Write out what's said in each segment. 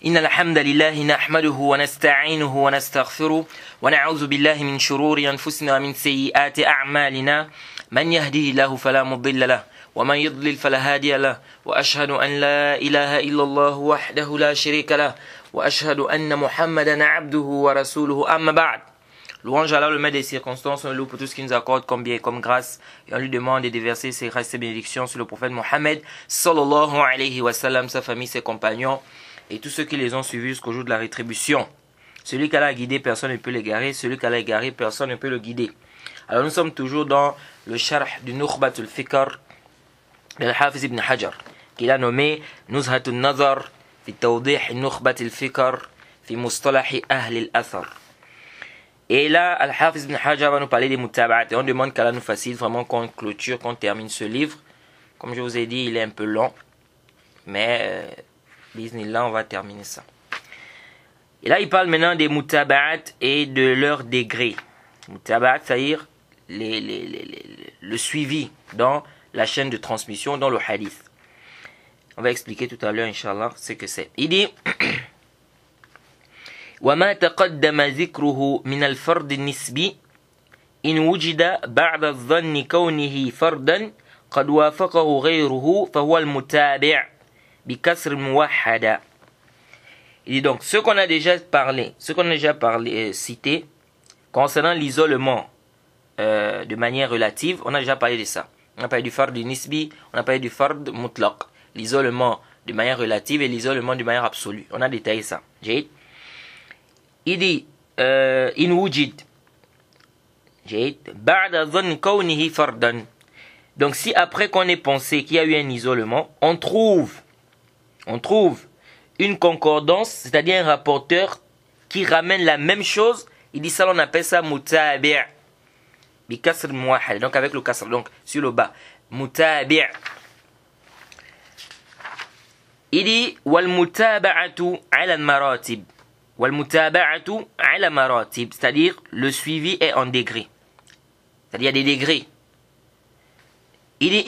إن الحمد لله نحمده ونستعينه ونستغفره ونعوذ بالله من شرور أنفسنا ومن سيئات أعمالنا من يهده الله فلا مضل له ومن يضلل فلا هادي له وأشهد أن لا إله إلا الله وحده لا شريك له وأشهد أن محمدا عبده ورسوله أما بعد. Louange à Allah, le maître des circonstances, on le loue pour tout ce qu'il nous accorde comme bien et comme grâce. Et on lui demande de déverser ses grâces et ses bénédictions sur le prophète Mohammed, sallallahu alayhi wa sallam, sa famille, ses compagnons, et tous ceux qui les ont suivis jusqu'au jour de la rétribution. Celui qu'Allah a guidé, personne ne peut l'égarer. Celui qu'Allah a égaré, personne ne peut le guider. Alors nous sommes toujours dans le sharh du Nukhbatul Fikr de Al-Hafiz ibn Hajar, qu'il a nommé Nuzhatul Nazar fi Tawdih Nukhbatul Fikr fi Mustalahi Ahli al-Athar. Et là, Al-Hafiz ibn Hajar va nous parler des mutaba'at. Et on demande qu'Allah nous facilite vraiment qu'on clôture, qu'on termine ce livre. Comme je vous ai dit, il est un peu long. Mais, bismillah, on va terminer ça. Et là, il parle maintenant des mutaba'at et de leur degré. Mutaba'at, c'est-à-dire le suivi dans la chaîne de transmission, dans le hadith. On va expliquer tout à l'heure, Inch'Allah, ce que c'est. Il dit... وما تقدم ذكره من الفرد النسبي إن وجد بعد الظن كونه فردا قد وافقه غيره فهو المتابع بكسر موحدا. Il dit donc ce qu'on a déjà parlé, cité concernant l'isolement de manière relative, on a déjà parlé de ça. On a parlé du fard nisbi, on a parlé du fard mutlaq, l'isolement de manière relative et l'isolement de manière absolue. On a détaillé ça. Il dit in wujid ba'da dhann kawnihi fardan. Donc si après qu'on ait pensé qu'il y a eu un isolement, on trouve une concordance, c'est-à-dire un rapporteur qui ramène la même chose, il dit ça, on appelle ça mutabi' bi kasr muwahhad, donc avec le kasr, donc sur le bas, mutabi'. Il dit wal mutaba'atu 'ala al-maratib. C'est-à-dire le suivi est en degré. C'est-à-dire il y a des degrés. Il dit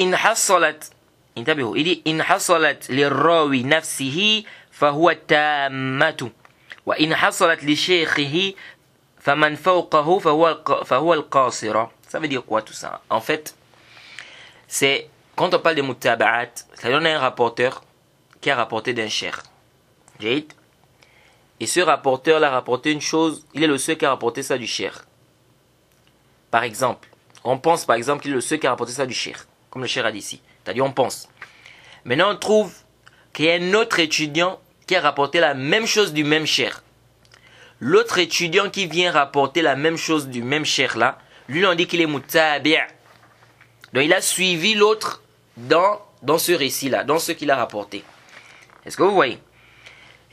in hasalat lirrawi nafsihi fahuwa tammatu wa in hasalat li shaykhihi faman fawqahu fahuwa al-qasira. Ça veut dire quoi tout ça? En fait, c'est quand on parle de mutaba'at, c'est-à-dire on a un rapporteur qui a rapporté d'un cheikh. Et ce rapporteur l'a rapporté une chose, il est le seul qui a rapporté ça du cheikh. Par exemple, on pense par exemple qu'il est le seul qui a rapporté ça du cheikh, comme le cheikh a dit ici. C'est-à-dire on pense. Maintenant on trouve qu'il y a un autre étudiant qui a rapporté la même chose du même cheikh. L'autre étudiant qui vient rapporter la même chose du même cheikh là, lui on dit qu'il est mutabi'. Donc il a suivi l'autre dans ce récit là, dans ce qu'il a rapporté. Est-ce que vous voyez?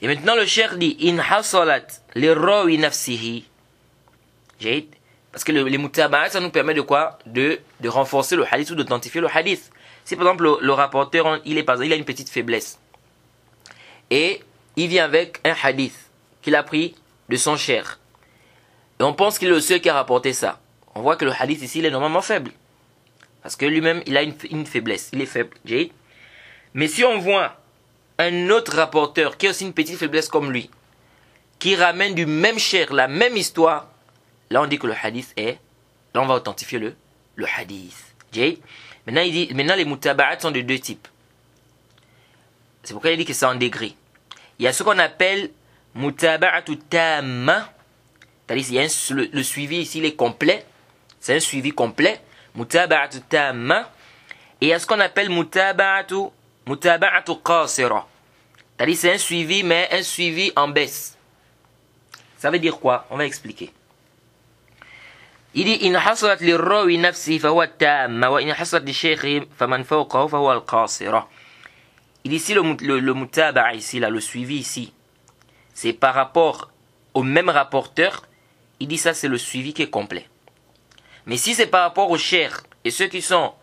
Et maintenant le cheikh dit in hasalat lirrawi nafsihi. Parce que les mutaba'at ça nous permet de quoi? De renforcer le hadith ou d'authentifier le hadith. Si par exemple le rapporteur il a une petite faiblesse et il vient avec un hadith qu'il a pris de son cheikh et on pense qu'il est le seul qui a rapporté ça, on voit que le hadith ici il est normalement faible parce que lui-même il a une faiblesse, il est faible. Mais si on voit un autre rapporteur qui a aussi une petite faiblesse comme lui, qui ramène du même cheikh la même histoire, là on dit que le hadith est, là on va authentifier le hadith. Maintenant les mutaba'at sont de deux types. C'est pourquoi il dit que c'est en degré. Il y a ce qu'on appelle mutaba'atu tamma, c'est-à-dire le suivi ici il est complet, c'est un suivi complet, mutaba'atu tamma, et il y a ce qu'on appelle mutaba'atu qasira. C'est-à-dire c'est un suivi, mais un suivi en baisse. Ça veut dire quoi? On va expliquer. Il dit in hasalat lirrawi nafsi fahuwa tamma wa in hasalat li shaykhi faman fawqahu fahuwa al-qasira. Il dit ici le mutaba'a ici là, le suivi ici, c'est par rapport au même rapporteur. Il dit ça c'est le suivi qui est complet. Mais si c'est par rapport au cheikh et ceux qui sont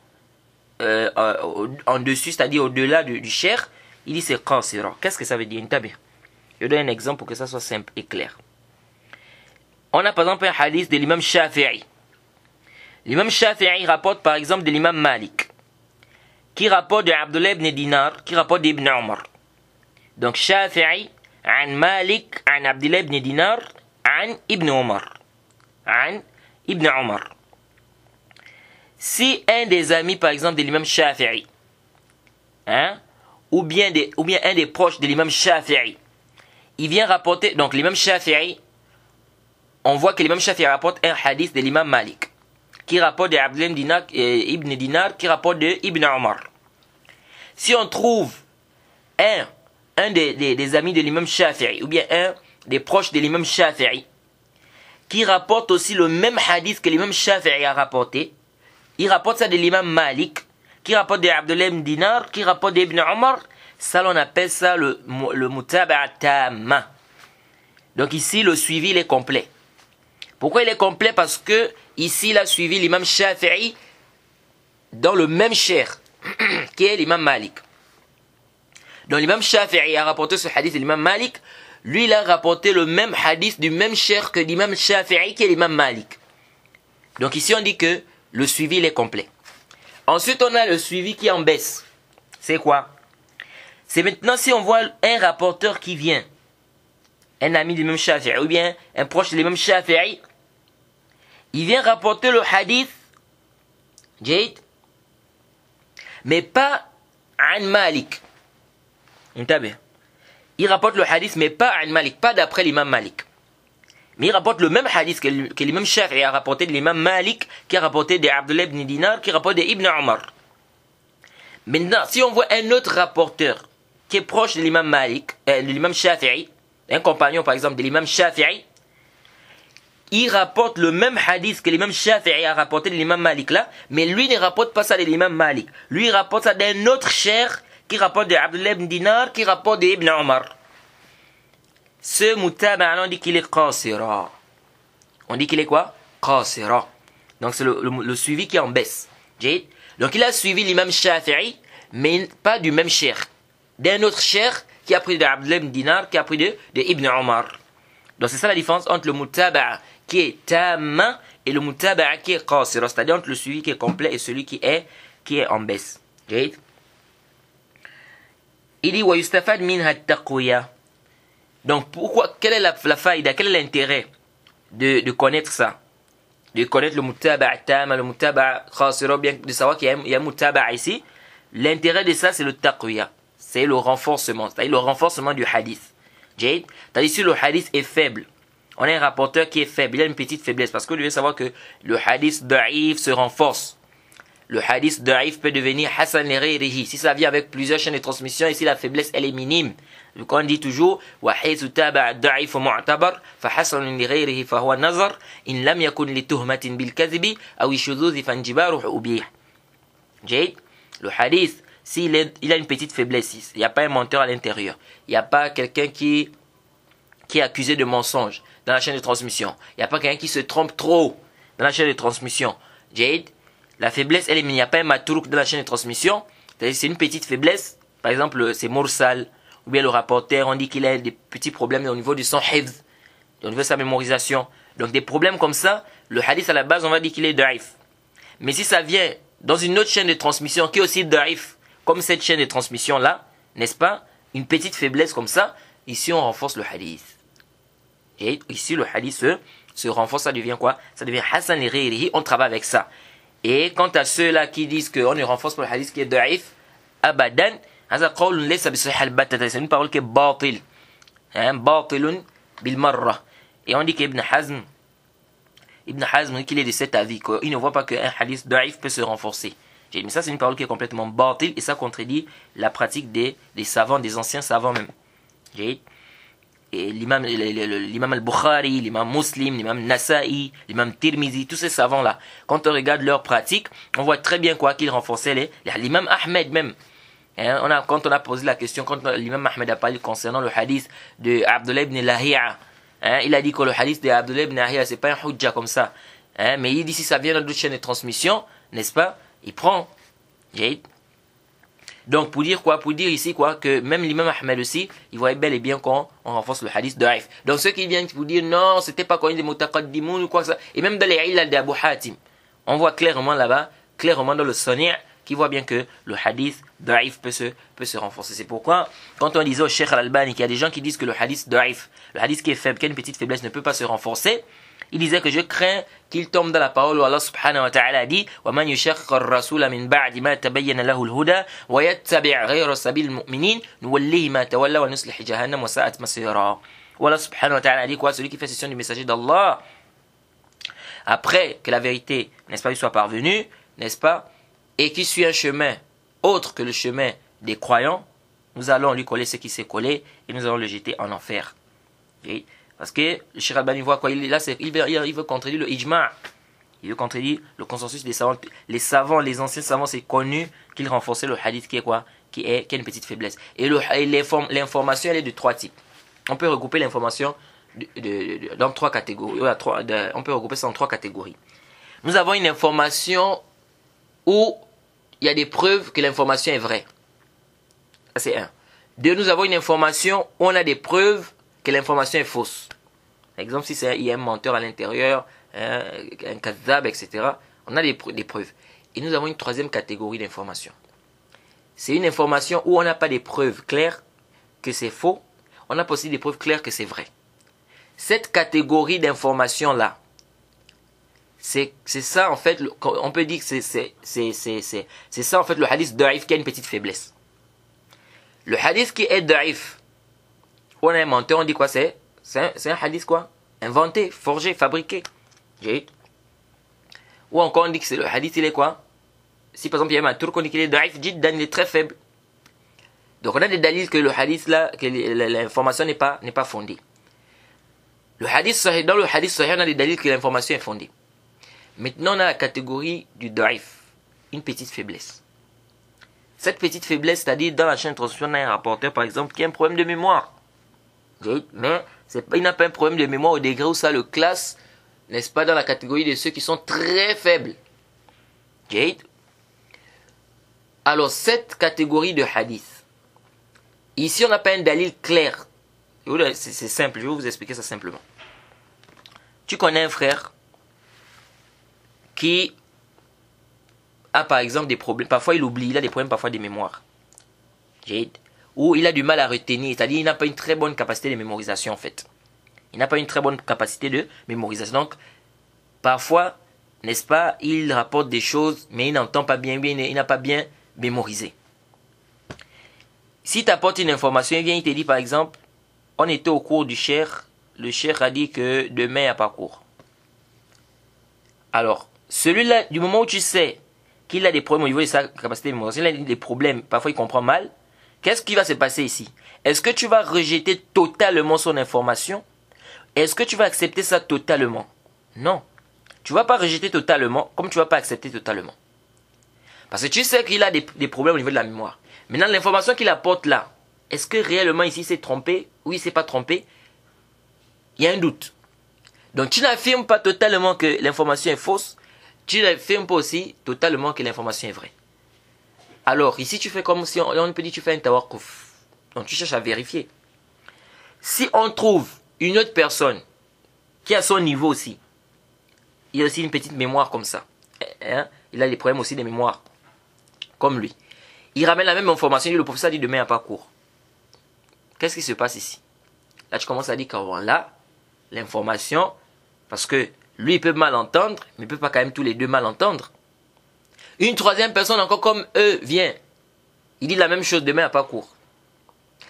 en dessus, c'est-à-dire au-delà du cheikh, il dit c'est qasira. Qu'est-ce que ça veut dire? Je donne un exemple pour que ça soit simple et clair. On a par exemple un hadith de l'imam Shafi'i. L'imam Shafi'i rapporte par exemple de l'imam Malik, qui rapporte de Abdullah ibn Dinar, qui rapporte d'Ibn Omar. Donc Shafi'i عن مالك عن عبد الله بن دينار عن ابن عمر عن ابن عمر. Si un des amis, par exemple, de l'imam Shafi'i, ou bien un des proches de l'imam Shafi'i, il vient rapporter, donc l'imam Shafi'i, on voit que l'imam Shafi'i rapporte un hadith de l'imam Malik, qui rapporte de Abdullah ibn Dinar, qui rapporte de Ibn Omar. Si on trouve un des amis de l'imam Shafi'i, ou bien un des proches de l'imam Shafi'i, qui rapporte aussi le même hadith que l'imam Shafi'i a rapporté, il rapporte ça de l'imam Malik, qui rapporte de Abdullah ibn Dinar, qui rapporte d'Ibn Omar, ça on appelle ça le mutaba'a tamma. Donc ici le suivi il est complet. Pourquoi il est complet? Parce que ici il a suivi l'imam Shafi'i dans le même cher, qui est l'imam Malik. Donc l'imam Shafi'i a rapporté ce hadith de l'imam Malik, lui il a rapporté le même hadith du même cher que l'imam Shafi'i qui est l'imam Malik. Donc ici on dit que le suivi il est complet. Ensuite on a le suivi qui est en baisse. C'est quoi? C'est maintenant si on voit un rapporteur qui vient, un ami de l'imam Shafi'i ou bien un proche de l'imam Shafi'i, il vient rapporter le hadith, Jade, mais pas an Malik. Il rapporte le hadith mais pas an Malik, pas d'après l'imam Malik. Mais il rapporte le même hadith que l'imam Shafi'i a rapporté de l'imam Malik, qui a rapporté de Abdullah ibn Dinar, qui a rapporté de Ibn Omar. Maintenant, si on voit un autre rapporteur qui est proche de l'imam Malik, de l'imam Shafi'i, un compagnon par exemple de l'imam Shafi'i, il rapporte le même hadith que l'imam Shafi'i a rapporté de l'imam Malik là, mais lui ne rapporte pas ça de l'imam Malik. Lui il rapporte ça d'un autre cher qui rapporte de Abdullah ibn Dinar, qui rapporte de Ibn Omar. Ce mutaba'a, on dit qu'il est qasira. On dit qu'il est quoi? Qasira. Donc c'est le suivi qui est en baisse. Donc il a suivi l'imam Shafi'i, mais pas du même cher. D'un autre cher qui a pris de Abdullah ibn Dinar, qui a pris de Ibn Omar. Donc c'est ça la différence entre le mutaba'a qui est tamma et le mutaba'a qui est qasira. C'est-à-dire entre le suivi qui est complet et celui qui est en baisse. Il dit wa yustafad minha at-taqwiya. Donc pourquoi, quelle est la faïda, quel est l'intérêt de connaître ça? De connaître le mutaba'a tamma, le mutaba'a qasira, bien de savoir qu'il y a un mutaba'a ici. L'intérêt de ça c'est le taqwiya. C'est le renforcement, c'est-à-dire le renforcement du hadith. C'est-à-dire si le hadith est faible, on a un rapporteur qui est faible, il a une petite faiblesse, parce que vous devez savoir que le hadith da'if se renforce. Le hadith da'if peut devenir hasan li ghayrihi si ça vient avec plusieurs chaînes de transmission et si la faiblesse elle est minime. Donc on dit toujours wa haythu taba'a da'if mu'tabar fa hasan li ghayrihi fa huwa nazar in lam yakun li tuhmatin bil kadhibi aw shudhudh fa injibaruhu ubih. Le hadith, s'il a une petite faiblesse, il n'y a pas un menteur à l'intérieur, il n'y a pas quelqu'un qui est accusé de mensonge dans la chaîne de transmission, il n'y a pas quelqu'un qui se trompe trop dans la chaîne de transmission. La faiblesse, elle est minime, il n'y a pas un matrouk dans la chaîne de transmission, c'est une petite faiblesse, par exemple c'est mursal, ou bien le rapporteur, on dit qu'il a des petits problèmes au niveau de son hifz, au niveau de sa mémorisation. Donc des problèmes comme ça, le hadith à la base, on va dire qu'il est da'if. Mais si ça vient dans une autre chaîne de transmission qui est aussi da'if, comme cette chaîne de transmission là, n'est-ce pas, une petite faiblesse comme ça, ici on renforce le hadith. Et ici le hadith se renforce, ça devient quoi? Ça devient hasan li ghayrihi, on travaille avec ça. Et quant à ceux-là qui disent qu'on ne renforce pas le hadith qui est da'if, abadan, c'est une parole qui est batil. Batilun bil marra. Et on dit qu'Ibn Hazm, qu'il est de cet avis, qu'il ne voit pas qu'un hadith da'if peut se renforcer. Mais ça, c'est une parole qui est complètement batil et ça contredit la pratique des savants, des anciens savants même. Et l'imam al-Bukhari, l'imam Muslim, l'imam Nasa'i, l'imam Tirmizi, tous ces savants-là, quand on regarde leur pratique, on voit très bien quoi qu'ils renforçaient l'imam Ahmed même. Quand on a posé la question, quand l'imam Ahmed a parlé concernant le hadith de Abdullah ibn Lahi'a, il a dit que le hadith de Abdullah ibn Lahi'a, c'est pas un hujja comme ça. Mais il dit si ça vient dans d'autres chaînes de transmission, n'est-ce pas, il prend. Donc pour dire quoi? Pour dire ici quoi? Que même l'imam Ahmed aussi, il voyait bel et bien qu'on renforce le hadith da'if. Donc ceux qui viennent vous dire non, c'était pas connu des mutaqaddimoun ou quoi que ça. Et même dans les ilal d'Abu Hatim, on voit clairement là-bas, clairement dans le Sani', qui voit bien que le hadith da'if peut se renforcer. C'est pourquoi, quand on disait au Cheikh Al-Albani qu'il y a des gens qui disent que le hadith da'if, le hadith qui est faible, qui a une petite faiblesse, ne peut pas se renforcer, il disait que je crains qu'il tombe dans la parole où Allah subhanahu wa ta'ala dit وَمَنْ يُشَقَّ الرَّسُولَ مِنْ بَعْدِ مَا تَبَيَّنَ لَهُ الْهُدَى وَيَتَّبِعْ غَيْرَ سَبِيلِ الْمُؤْمِنِينَ نُوَلِّهِ مَا تَوَلَّى وَنُصْلِحِ جَهَنَّمَ وَسَاءَتْ مَصِيرًا. Allah subhanahu wa ta'ala dit quoi? Celui qui fait cession du messager d'Allah, après que la vérité, n'est-ce pas, lui soit parvenue, n'est-ce pas, et qui suit un chemin autre que le chemin des croyants, nous allons lui coller ce qui s'est collé et nous allons le jeter en enfer. Okay? Parce que le Cheikh Al-Albani voit quoi? Il veut contredire le ijma'. Il veut contredire le consensus des savants. Les savants, les anciens savants, c'est connu qu'ils renforçaient le hadith qui est quoi? Qui a une petite faiblesse. Et l'information, elle est de trois types. On peut regrouper l'information dans trois catégories. On peut regrouper ça en trois catégories. Nous avons une information où il y a des preuves que l'information est vraie. Ça, c'est un. Deux, nous avons une information où on a des preuves que l'information est fausse. Par exemple, si il y a un menteur à l'intérieur, un kazzab, etc., on a des preuves. Et nous avons une troisième catégorie d'information. C'est une information où on n'a pas des preuves claires que c'est faux, on n'a pas aussi des preuves claires que c'est vrai. Cette catégorie d'information-là, c'est ça en fait, on peut dire que c'est ça en fait le hadith da'if qui a une petite faiblesse. Le hadith qui est da'if, on a un menteur, on dit quoi? C'est un hadith quoi? Inventé, forgé, fabriqué. Ou encore on dit que c'est le hadith, il est quoi? Si par exemple il y a un turc, on dit qu'il est da'if, il est très faible. Donc on a des dalils que le hadith là, que l'information n'est pas fondée. Dans le hadith sahih, on a des dalils que l'information est fondée. Maintenant on a la catégorie du da'if, une petite faiblesse. Cette petite faiblesse, c'est-à-dire dans la chaîne de transmission, on a un rapporteur par exemple qui a un problème de mémoire. Mais il n'a pas un problème de mémoire au degré où ça le classe, n'est-ce pas, dans la catégorie de ceux qui sont très faibles. Alors cette catégorie de hadith, ici on n'a pas un dalil clair. C'est simple, je vais vous expliquer ça simplement. Tu connais un frère qui a par exemple des problèmes, parfois il oublie, il a des problèmes parfois de mémoire. Ou il a du mal à retenir, c'est-à-dire il n'a pas une très bonne capacité de mémorisation en fait. Il n'a pas une très bonne capacité de mémorisation. Donc, parfois, n'est-ce pas, il rapporte des choses, mais il n'entend pas bien, il n'a pas bien mémorisé. Si tu apportes une information, il vient, il te dit par exemple, on était au cours du cheikh, le cheikh a dit que demain il n'y a pas cours. Alors, celui-là, du moment où tu sais qu'il a des problèmes au niveau de sa capacité de mémorisation, il a des problèmes, parfois il comprend mal, qu'est-ce qui va se passer ici? Est-ce que tu vas rejeter totalement son information? Est-ce que tu vas accepter ça totalement? Non. Tu ne vas pas rejeter totalement, comme tu ne vas pas accepter totalement. Parce que tu sais qu'il a des problèmes au niveau de la mémoire. Maintenant, l'information qu'il apporte là, est-ce que réellement ici il s'est trompé ou il ne s'est pas trompé? Il y a un doute. Donc tu n'affirmes pas totalement que l'information est fausse, tu n'affirmes pas aussi totalement que l'information est vraie. Alors ici tu fais comme si on peut dire tu fais un tawakkuf. Donc tu cherches à vérifier. Si on trouve une autre personne qui a son niveau aussi, il a aussi une petite mémoire comme ça, il a des problèmes aussi de mémoire comme lui, il ramène la même information, il dit, le professeur dit demain il n'y a pas cours. Qu'est-ce qui se passe ici? Là tu commences à dire qu'avant là, l'information, parce que lui il peut mal entendre, mais il ne peut pas quand même tous les deux mal entendre. Une troisième personne encore comme eux vient, il dit la même chose, demain il n'y a pas cours.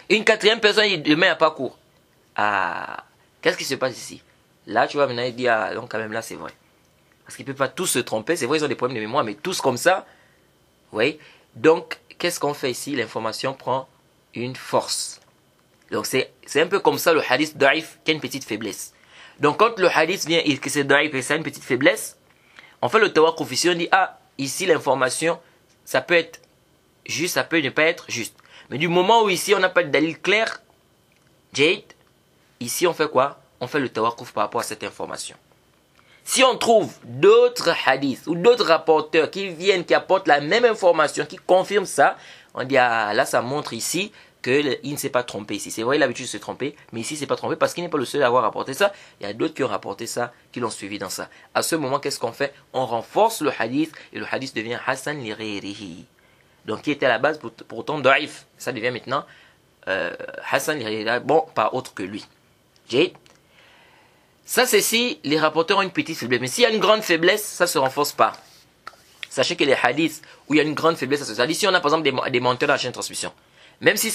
Une quatrième personne il dit demain il n'y a pas cours. Ah, qu'est-ce qui se passe ici? Là tu vas maintenant dire, ah donc quand même là c'est vrai. Parce qu'ils ne peuvent pas tous se tromper, c'est vrai ils ont des problèmes de mémoire, mais tous comme ça, oui. Donc qu'est-ce qu'on fait ici? L'information prend une force. Donc c'est un peu comme ça le hadith da'if qui a une petite faiblesse. Donc quand le hadith vient et que c'est da'if et ça a une petite faiblesse, on fait le tawakkuf ici, on dit ah, ici l'information, ça peut être juste, ça peut ne pas être juste. Mais du moment où ici on n'a pas de dalil clair, Jade, ici on fait quoi? On fait le tawakkuf par rapport à cette information. Si on trouve d'autres hadiths ou d'autres rapporteurs qui viennent, qui apportent la même information, qui confirment ça, on dit ah, là ça montre ici qu'il ne s'est pas trompé ici. C'est vrai, il a l'habitude de se tromper, mais ici, il ne s'est pas trompé parce qu'il n'est pas le seul à avoir rapporté ça. Il y a d'autres qui ont rapporté ça, qui l'ont suivi dans ça. À ce moment, qu'est-ce qu'on fait? On renforce le hadith et le hadith devient Hassan li ghayrihi. Donc, qui était à la base pourtant da'if. Ça devient maintenant Hassan li ghayrihi. Bon, pas autre que lui. Ça, c'est si les rapporteurs ont une petite faiblesse. Mais s'il y a une grande faiblesse, ça ne se renforce pas. Sachez que les hadiths où il y a une grande faiblesse, ça se renforce. Ici, on a par exemple des menteurs dans la chaîne de transmission. Même si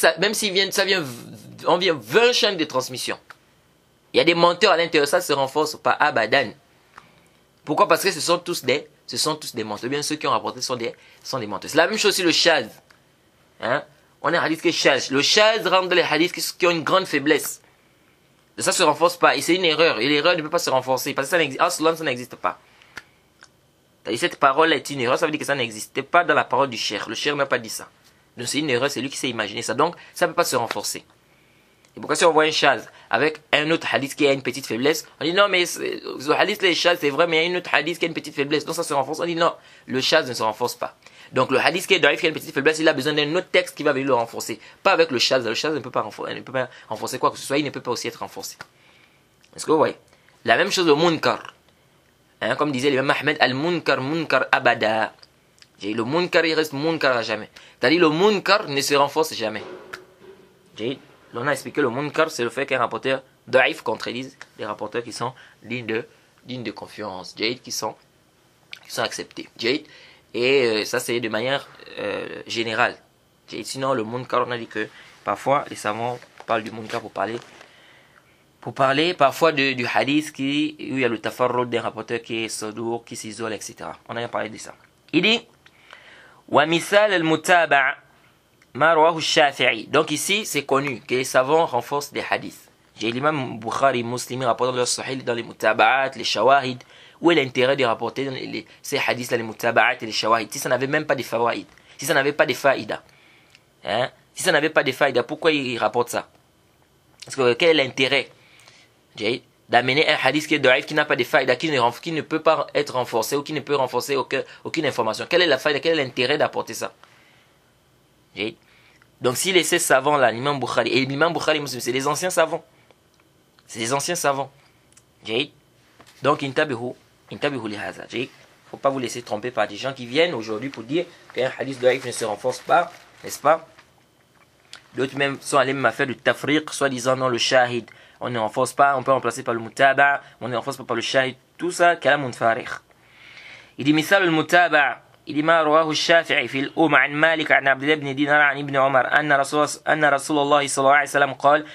on vient 20 chaînes de transmission. Il y a des menteurs à l'intérieur, ça ne se renforce pas abadan. Pourquoi? Parce que ce sont tous des menteurs. Bien ceux qui ont rapporté sont des menteurs. C'est la même chose aussi le shaz. Hein? On a un hadith qui est shaz. Le shaz rentre dans les hadiths qui ont une grande faiblesse. Ça ne se renforce pas. Et c'est une erreur. Et l'erreur ne peut pas se renforcer. Parce que ça n'existe pas. Cette parole est une erreur. Ça veut dire que ça n'existait pas dans la parole du cheikh. Le cheikh n'a pas dit ça. Donc c'est une erreur. C'est lui qui s'est imaginé ça. Donc ça ne peut pas se renforcer. Et pourquoi si on voit un shaz avec un autre hadith qui a une petite faiblesse, on dit non mais le hadith les shaz c'est vrai mais il y a une autre hadith qui a une petite faiblesse. Donc ça se renforce. On dit non, le shaz ne se renforce pas. Donc le hadith qui est daif qui a une petite faiblesse, il a besoin d'un autre texte qui va venir le renforcer. Pas avec le shaz. Le shaz ne peut pas renforcer quoi que ce soit. Il ne peut pas aussi être renforcé. Est-ce que vous voyez? La même chose le munkar. Hein, comme disait l'imam Ahmed, al-munkar munkar abada. Le munkar il reste munkar à jamais. C'est-à-dire le munkar ne se renforce jamais. On a expliqué le munkar, c'est le fait qu'un rapporteur daif contredise des rapporteurs qui sont dignes de confiance, qui sont acceptés. Et ça c'est de manière générale. Sinon le munkar, on a dit que parfois les savants parlent du munkar pour parler parfois du hadith où il y a le tafarrud d'un rapporteur qui est sadour, qui s'isole, etc. On a parlé de ça. Il dit wa misal al-mutaba' ma rawahu al-Shafi'i. Donc ici, c'est connu que les savants renforcent des hadiths. L'imam Bukhari, Muslim, rapportent dans leur sahih, dans les mutaba'at, les shawahid. Où est l'intérêt de rapporter ces hadiths-là, les mutaba'at et les shawahid? Si ça n'avait même pas de fawaid, si ça n'avait pas de faïda, hein? Si ça n'avait pas de faïda, pourquoi ils rapportent ça? Parce que quel est l'intérêt d'amener un hadith qui est daif, qui n'a pas de faïda, qui ne peut pas être renforcé ou qui ne peut renforcer aucune information? Quelle est la faïda? Quel est l'intérêt d'apporter ça? Donc s'il est ces savants là, l'imam Bukhari, et l'imam Bukhari Muslim, c'est des anciens savants. C'est des anciens savants. Donc intabihu li hadha. Faut pas vous laisser tromper par des gens qui viennent aujourd'hui pour dire qu'un hadith daif ne se renforce pas, n'est-ce pas? D'autres même sont allés me faire du tafriq, soit disant non le shahid, on ne renforce pas, on peut remplacer par le mutaba, on ne renforce pas par le shahid, tout ça, kalamun farigh. Il dit misal al-mutaba'. إذ ما رواه الشافعي في الأم عن مالك عن عبد الله بن دينار عن ابن عمر أن رسول الله صلى الله عليه وسلم قال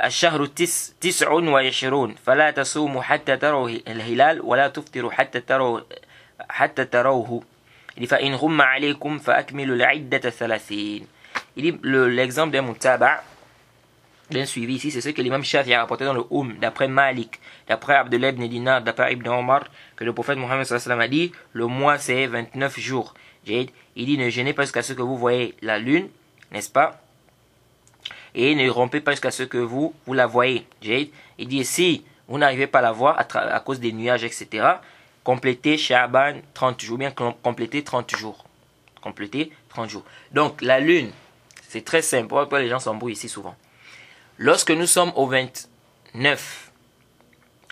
الشهر 29 فلا تصوموا حتى تروا الهلال ولا تفطروا حتى تروه فإن غم عليكم فأكملوا العدة 30. Il dit l'exemple d'un mutaba', d'un suivi ici, c'est ce que l'imam Shafi'i a rapporté dans le d'après Malik, d'après Abdullah ibn Dinar, d'après Ibn Omar, que le prophète Mohammed sallallahu alayhi wa sallam a dit, le mois c'est 29 jours. Il dit, ne jeûnez pas jusqu'à ce que vous voyez la lune, n'est-ce pas? Et ne rompez pas jusqu'à ce que vous la voyez. Il dit, si vous n'arrivez pas à la voir à cause des nuages, etc., complétez Sha'ban 30 jours, bien complétez 30 jours. Complétez 30 jours. Donc la lune, c'est très simple, pourquoi les gens s'embrouillent ici souvent. Lorsque nous sommes au 29,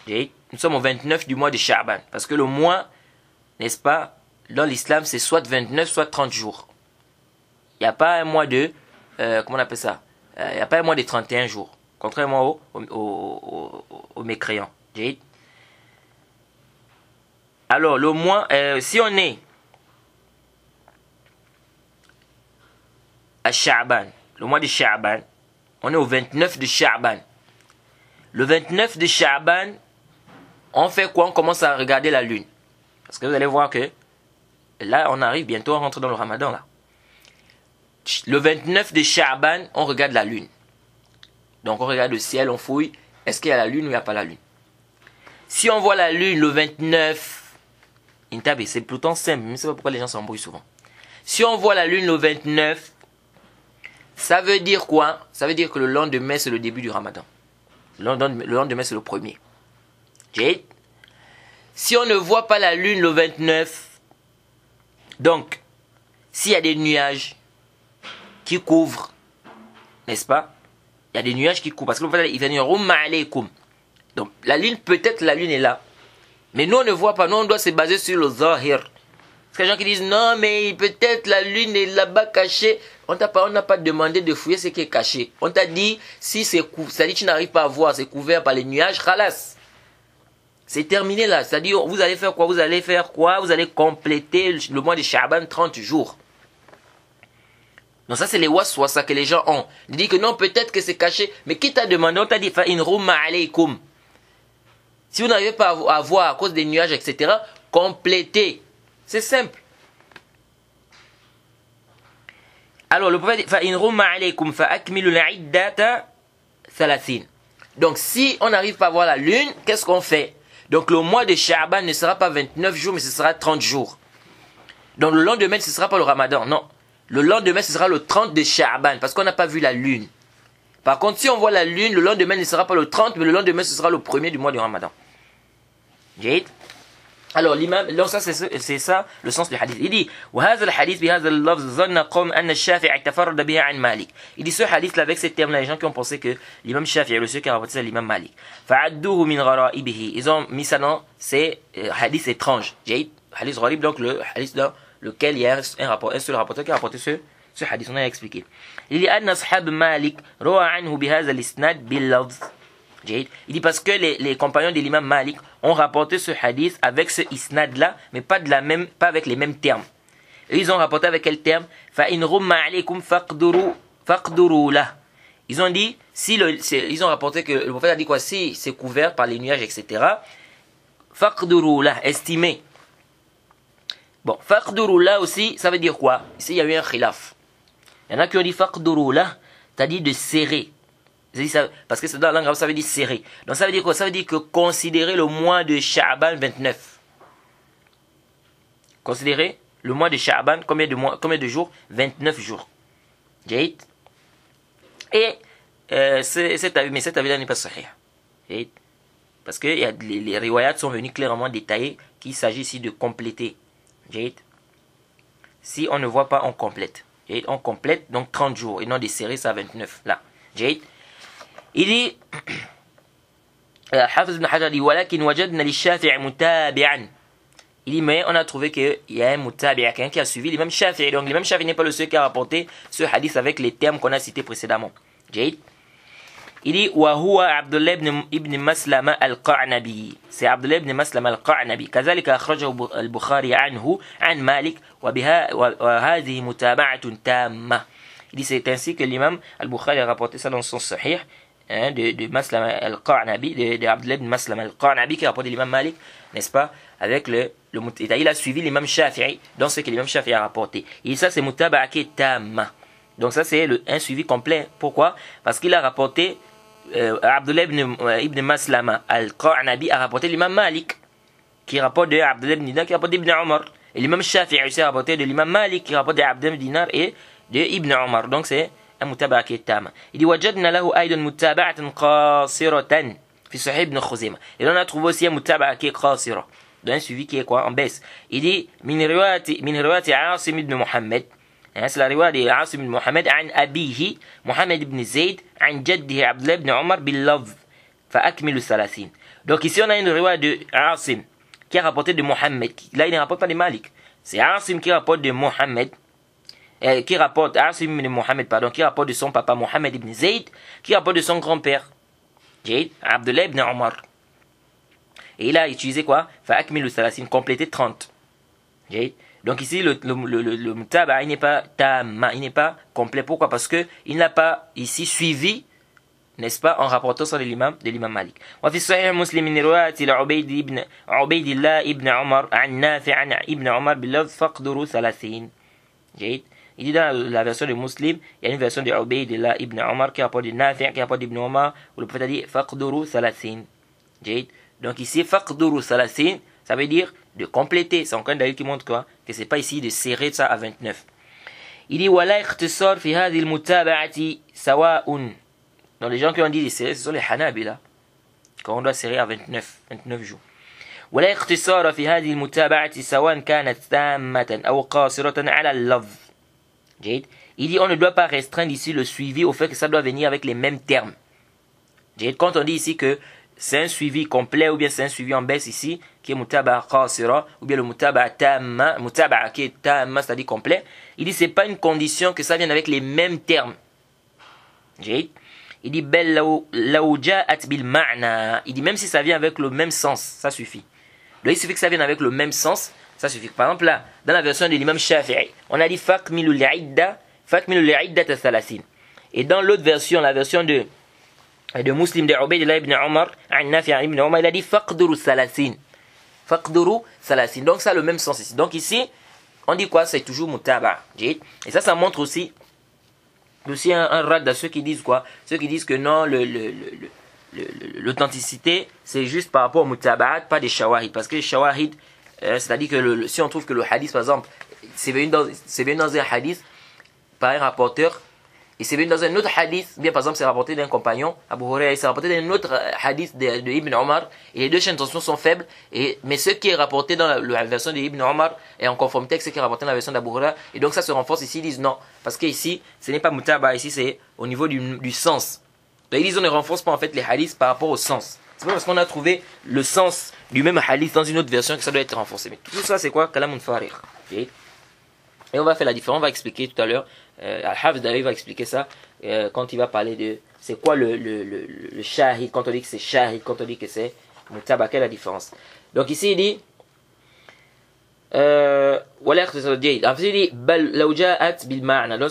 nous sommes au 29 du mois de Sha'ban. Parce que le mois, n'est-ce pas, dans l'islam, c'est soit 29, soit 30 jours. Il n'y a pas un mois de, comment on appelle ça? Il n'y a pas un mois de 31 jours. Contrairement aux mécréants. Alors, le mois, si on est à Sha'ban, le mois de Sha'ban, on est au 29 de Sha'ban. Le 29 de Sha'ban, on fait quoi? On commence à regarder la lune. Parce que vous allez voir que là, on arrive bientôt à rentrer dans le Ramadan. Là. Le 29 de Sha'ban, on regarde la lune. Donc on regarde le ciel, on fouille. Est-ce qu'il y a la lune ou il n'y a pas la lune? Si on voit la lune le 29, c'est plutôt simple. Mais c'est pas pourquoi les gens s'embrouillent souvent. Si on voit la lune le 29, ça veut dire quoi? Ça veut dire que le lendemain, c'est le début du Ramadan. Le lendemain, c'est le premier. Si on ne voit pas la lune le 29, donc, s'il y a des nuages qui couvrent n'est-ce pas? Il y a des nuages qui courent. Parce que le prophète, il fait rumma alaykum. Donc, la lune, peut-être la lune est là. Mais nous, on ne voit pas. Nous, on doit se baser sur le zahir. Parce que les gens qui disent, non, mais peut-être la lune est là-bas cachée. On n'a pas demandé de fouiller ce qui est caché. On t'a dit, si c'est-à-dire que tu n'arrives pas à voir, c'est couvert par les nuages, khalas. C'est terminé là. C'est-à-dire, vous allez faire quoi? Vous allez faire quoi? Vous allez compléter le mois de Sha'ban 30 jours. Donc ça, c'est les waswasa que les gens ont. Ils disent que non, peut-être que c'est caché. Mais qui t'a demandé? On t'a dit, fa in rumma alaykum. Si vous n'arrivez pas à voir à cause des nuages, etc., complétez. C'est simple. Alors, le prophète dit, fa in rumma alaykum fa akmilu l'a'iddata thalathin. Donc, si on n'arrive pas à voir la lune, qu'est-ce qu'on fait? Donc, le mois de Sha'ban ne sera pas 29 jours, mais ce sera 30 jours. Donc, le lendemain, ce ne sera pas le Ramadan, non. Le lendemain, ce sera le 30 de Sha'ban, parce qu'on n'a pas vu la lune. Par contre, si on voit la lune, le lendemain ne sera pas le 30, mais le lendemain, ce sera le premier du mois du Ramadan. Jade. Alors, l'imam, donc ça, c'est ça, le sens du hadith. Il dit, وهذا الحديث بهذا اللفظ ظن قوم أن الشافعي تفرد بها عن مالك. Il dit ce hadith là avec ces termes là, les gens qui ont pensé que l'imam Shafi'i est le seul qui a rapporté ça à l'imam Malik. فعدوه من غرائبه. Ils ont mis ça dans ces hadiths étranges. Jade. Hadith gharib, donc le hadith dans lequel il y a un seul rapporteur qui a rapporté ce hadith. On a expliqué. Il dit أن أصحاب مالك روى عنه بهذا الإسناد باللفظ. Il dit parce que les compagnons de l'imam Malik ont rapporté ce hadith avec ce isnad là, mais pas avec les mêmes termes. Et ils ont rapporté avec quel terme? Fa in rumma alaykum faqduru lah. Ils ont dit, ils ont rapporté que le prophète a dit quoi? Si c'est couvert par les nuages, etc. Faqduru lah, estimez. Bon, faqduru lah aussi, ça veut dire quoi? Ici, il y a eu un khilaf. Il y en a qui ont dit faqduru lah, c'est-à-dire de serrer. Parce que c'est dans la langue arabe, ça veut dire serrer. Donc ça veut dire quoi? Ça veut dire que considérer le mois de Sha'ban 29. Considérer le mois de Sha'ban, combien de jours? 29 jours. Jait. Et cet avis-là n'est pas sahih. Parce que les riwayats sont venus clairement détailler qu'il s'agit ici de compléter. Jait. Si on ne voit pas, on complète. Jait. On complète donc 30 jours et non de serrer ça à 29. Là. Jait. Il dit, Hafiz ibn Hajar dit, ولكن وجدنا للشافعي متابعا. Il dit, mais on a trouvé qu'il y a un mutabi'a, quelqu'un qui a suivi l'imam Shafi'i. Donc l'imam Shafi'i n'est pas le seul qui a rapporté ce hadith avec les termes qu'on a cités précédemment. Jade. Il dit, وهو عبد الله ibn Maslama al-Qa'nabi. C'est Abdullah ibn Maslama al-Qa'nabi. كذلك أخرجه البخاري عنه عن مالك وهذه متابعة تامة. Il dit, c'est ainsi que l'imam al-Bukhari a rapporté ça dans son sahih. De Maslama al-Qa'nabi, de Abdullah ibn Maslama al-Qa'nabi qui a rapporté l'imam Malik, n'est-ce pas, avec il a suivi l'imam Shafi'i dans ce que l'imam Shafi'i a rapporté. Et ça, c'est mutaba'a qui est tamma. Donc ça, c'est un suivi complet. Pourquoi? Parce qu'il a rapporté, Abdullah ibn Maslama al-Qa'nabi a rapporté l'imam Malik, qui rapporte de Abdullah ibn Dinar, qui rapporte d'Ibn Omar. Et l'imam Shafi'i aussi a rapporté de l'imam Malik, qui rapporte de Abdullah ibn Dinar et de Ibn Omar. Donc c'est المتابعة كي التامة. Il وجدنا له أيضا متابعة قاصرة في صحيح ابن خزيمة. Et on a trouvé aussi un متابعة qui est قاصرة. Donc un suivi qui est quoi? En baisse. Il dit من رواية عاصم بن محمد. C'est la رواية عاصم بن محمد عن أبيه محمد بن زيد عن جده عبد الله بن عمر باللفظ فأكمل 30. Donc ici on a une رواية de عاصم qui a rapporté de Mohammed. Là il ne rapporte pas de Malik. C'est Asim qui rapporte de Mohammed. Qui rapporte Asim ibn Mohammed, pardon, qui rapporte de son papa Mohammed ibn Zayd, qui rapporte de son grand-père Abdullah ibn Omar. Et il a utilisé quoi? Fa'akmilu thalathin, compléter 30. Donc ici le mutaba, il n'est pas tamma, il n'est pas complet. Pourquoi? Parce que il n'a pas ici suivi, n'est-ce pas, en rapportant sur l'imam Malik. وفي صحيح مسلم من رواية عبيد الله ابن عمر عن نافع عن ابن عمر باللفظ فقدروا 30. Il dit dans la version de Muslim, il y a une version de Ubaydillah ibn Omar qui rapporte de Nafi', qui rapporte d'Ibn Omar, où le prophète a dit Faqduru Thalathin. Donc ici, Faqduru Thalathin, ça veut dire de compléter. C'est encore un dalil qui montre quoi? Que c'est pas ici de serrer ça à 29. Il dit Wala ikhtisar fi hadhi al-mutaba'ati sawa'un. Donc les gens qui ont dit de serrer, ce sont les Hanabila. Quand on doit serrer à 29 jours. ولا اختصار في هذه المتابعة سواء كانت تامة أو قاصرة على اللفظ. il dit on ne doit pas restreindre ici le suivi au fait que ça doit venir avec les mêmes termes. Quand on dit ici que c'est un suivi complet ou bien c'est un suivi en baisse ici, qui est mutaba qasira, ou bien le mutaba tamma, mutaba qui est tamma, c'est-à-dire complet, il dit c'est pas une condition que ça vienne avec les mêmes termes. Il dit bel laoujaat bil ma'na, il dit même si ça vient avec le même sens, ça suffit. Donc il suffit que ça vienne avec le même sens, ça suffit. Par exemple là, dans la version de l'imam Shafi'i, on a dit fakmilul idda thalathin. Et dans l'autre version, la version de Muslim de Ubaydillah ibn Omar, ibn Omar, il a dit faqduru thalathin. Faqduru thalathin. Donc ça a le même sens ici. Donc ici, on dit quoi? C'est toujours mutaba. Et ça montre aussi un rad à ceux qui disent quoi? Ceux qui disent que non, l'authenticité, c'est juste par rapport au mutaba'at, pas des shawahid. Parce que les shawahid, c'est-à-dire que si on trouve que le hadith, par exemple, c'est venu dans un hadith par un rapporteur, et c'est venu dans un autre hadith, bien par exemple c'est rapporté d'un compagnon, Abu Hurairah, c'est rapporté d'un autre hadith de Ibn Omar, et les deux chaînes de transmission sont faibles, mais ce qui est rapporté dans la version de Ibn Omar est en conformité avec ce qui est rapporté dans la version d'Abu Hurairah, et donc ça se renforce ici, ils disent non, parce que ici, ce n'est pas mutaba, ici c'est au niveau du sens. Donc ils disent on ne renforce pas en fait les hadiths par rapport au sens. C'est pas parce qu'on a trouvé le sens du même hadith dans une autre version que ça doit être renforcé. Mais tout ça c'est quoi? Kalamun farir. Et on va faire la différence, on va expliquer tout à l'heure. Al-Hafz d'ailleurs va expliquer ça quand il va parler de c'est quoi le shahid, quand on dit que c'est shahid, quand on dit que c'est mutaba, quelle est la différence. Donc ici il dit donc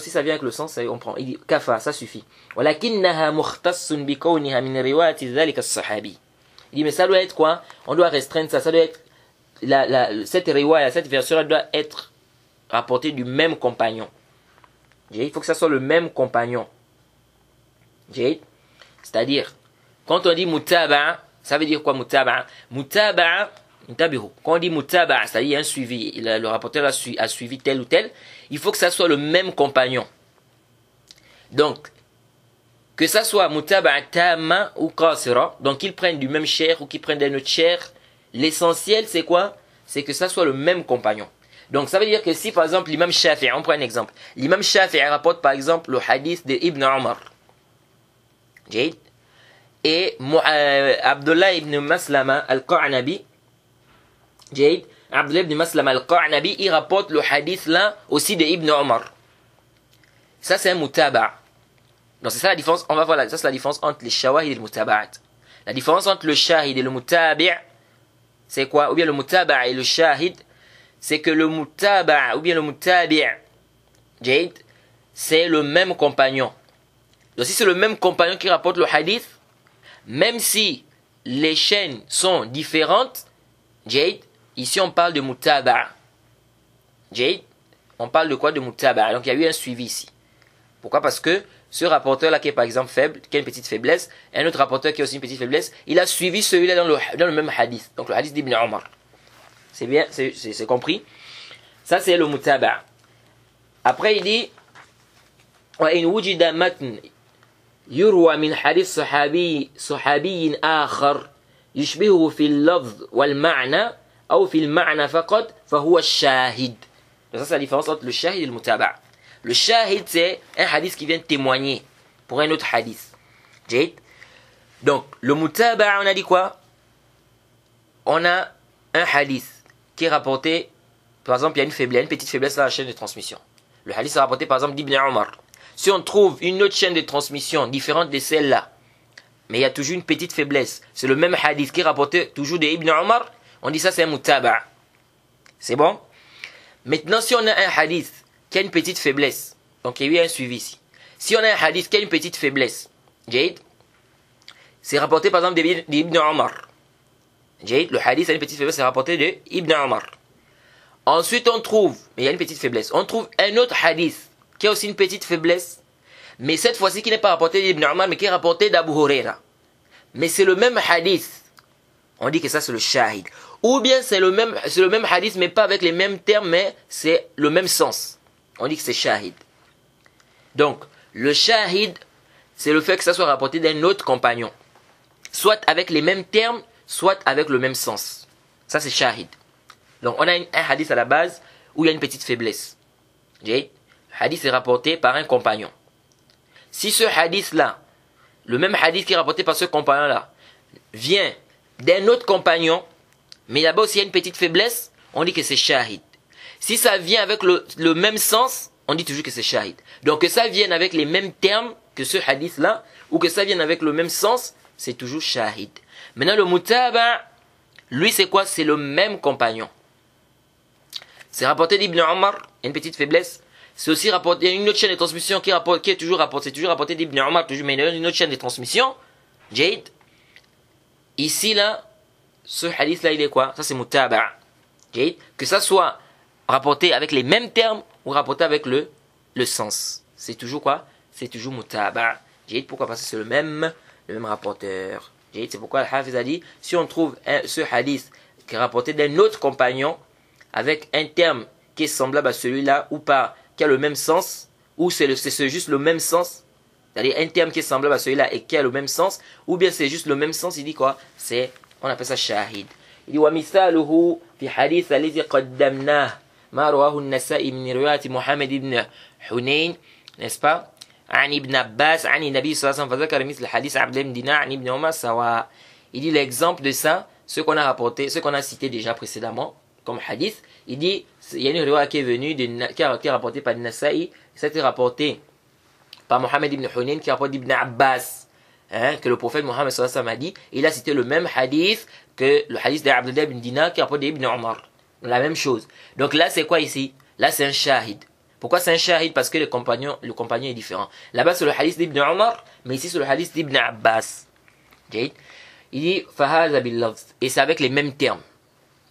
si ça vient avec le sens, on prend. Il dit kafa, ça suffit. Il dit mais ça doit être quoi? On doit restreindre ça doit être cette riwaya, cette version doit être rapportée du même compagnon. Il faut que ça soit le même compagnon. C'est-à-dire, quand on dit mutaba, ça veut dire quoi mutaba? Mutaba, quand on dit mutaba, c'est-à-dire un suivi, le rapporteur a suivi tel ou tel, il faut que ça soit le même compagnon. Donc, que ça soit mutaba tamma ou qasira, donc qu'ils prennent du même chair ou qu'ils prennent d'un autre chair, l'essentiel c'est quoi? C'est que ça soit le même compagnon. Donc ça veut dire que si par exemple l'imam Shafi'i, on prend un exemple, l'imam Shafi'i rapporte par exemple le hadith de Ibn Omar, et Abdullah ibn Maslama al-Qa'nabi, Abdullah ibn Maslama al-Qa'nabi, il rapporte le hadith là aussi de Ibn Omar. Ça c'est un mutaba'. Donc c'est ça la différence, on va voir ça c'est la différence entre les shawahid et le mutaba'at. La différence entre le shahid et le mutabi' c'est quoi? Ou bien le mutaba' et le shahid, c'est que le mutaba' ou bien le mutabi' c'est le même compagnon. Donc si c'est le même compagnon qui rapporte le hadith, même si les chaînes sont différentes, ici on parle de mutaba'. On parle de quoi? De mutaba'. Donc il y a eu un suivi ici. Pourquoi? Parce que ce rapporteur-là qui est par exemple faible, qui a une petite faiblesse, et un autre rapporteur qui a aussi une petite faiblesse, il a suivi celui-là dans le même hadith. Donc le hadith d'Ibn Omar. C'est bien, c'est compris. Ça c'est le mutaba'. Après il dit وَإِنْ وُجِدَ مَتْنٍ يُرْوَى مِنْ حَدِيث صحابي آخر يشبهه في اللفظ والمعنى أو في المعنى فقط فهو الشاهد. Ça c'est la différence entre le shahid et le mutaba'. Le shahid c'est un hadith qui vient témoigner pour un autre hadith. Donc le mutaba' on a dit quoi? On a un hadith qui est rapporté, par exemple il y a une petite faiblesse dans la chaîne de transmission. Le hadith est rapporté par exemple d'Ibn Omar. Si on trouve une autre chaîne de transmission différente de celle-là, mais il y a toujours une petite faiblesse, c'est le même hadith qui est rapporté toujours d'Ibn Omar, on dit ça c'est un mutaba'. C'est bon? Maintenant si on a un hadith qui a une petite faiblesse, donc il y a eu un suivi ici. Si on a un hadith qui a une petite faiblesse, c'est rapporté par exemple d'Ibn Omar. Le hadith a une petite faiblesse, c'est rapporté de Ibn Omar. Ensuite on trouve, mais il y a une petite faiblesse, on trouve un autre hadith qui a aussi une petite faiblesse, mais cette fois-ci qui n'est pas rapporté d'Ibn Omar, mais qui est rapporté d'Abu Hurairah. Mais c'est le même hadith. On dit que ça c'est le shahid. Ou bien c'est le même hadith, mais pas avec les mêmes termes, mais c'est le même sens. On dit que c'est shahid. Donc, le shahid, c'est le fait que ça soit rapporté d'un autre compagnon. Soit avec les mêmes termes, soit avec le même sens. Ça c'est shahid. Donc, on a un hadith à la base où il y a une petite faiblesse. Le Le hadith est rapporté par un compagnon. Si ce hadith-là, le même hadith qui est rapporté par ce compagnon-là, vient d'un autre compagnon, mais là-bas aussi il y a une petite faiblesse, on dit que c'est shahid. Si ça vient avec le même sens, on dit toujours que c'est shahid. Donc que ça vienne avec les mêmes termes que ce hadith-là, ou que ça vienne avec le même sens, c'est toujours shahid. Maintenant le mutaba, lui c'est quoi? C'est le même compagnon. C'est rapporté d'Ibn Omar, il y a une petite faiblesse. C'est aussi rapporté, il y a une autre chaîne de transmission qui est toujours rapportée. C'est toujours rapporté d'Ibn Omar, toujours, mais il y a une autre chaîne de transmission. Jade. Ici, là, ce hadith-là, il est quoi? Ça, c'est mutaba. Jade. Que ça soit rapporté avec les mêmes termes ou rapporté avec le sens. C'est toujours quoi? C'est toujours mutaba. Jade. Pourquoi? Parce que c'est le même rapporteur. Jade. C'est pourquoi le Hafiz a dit, si on trouve ce hadith qui est rapporté d'un autre compagnon avec un terme qui est semblable à celui-là ou pas, qui a le même sens, ou c'est juste le même sens, c'est-à-dire un terme qui est semblable à celui-là et qui a le même sens, ou bien c'est juste le même sens, il dit quoi? On appelle ça shahid. Il dit وَمِثَالُهُ في حديث الذي قدمناه ما رواه النسائي من رواية محمد بن حنين, n'est-ce pas? عن ابن عباس عن النبي صلى الله عليه وسلم فذكر مثل حديث عبد الله بن دينار عن ابن عمر سواء. Il dit l'exemple de ça, ce qu'on a rapporté, ce qu'on a cité déjà précédemment comme hadith. Il dit, il y a une riwaya qui est venue, qui est rapportée par Nasa'i, ça a été rapporté par Mohammed ibn Hunayn, qui rapporte d'Ibn Abbas, que le prophète Mohammed sallallahu alayhi wa sallam a dit. Il a cité le même hadith que le hadith d'Abdullah ibn Dinar qui rapporte d'Ibn Omar. La même chose. Donc là, c'est quoi ici? Là, c'est un shahid. Pourquoi c'est un shahid? Parce que le compagnon est différent. Là-bas, c'est le hadith d'Ibn Omar, mais ici, c'est le hadith d'Ibn Abbas. Il dit, Fahadha bil lafz. Et c'est avec les mêmes termes.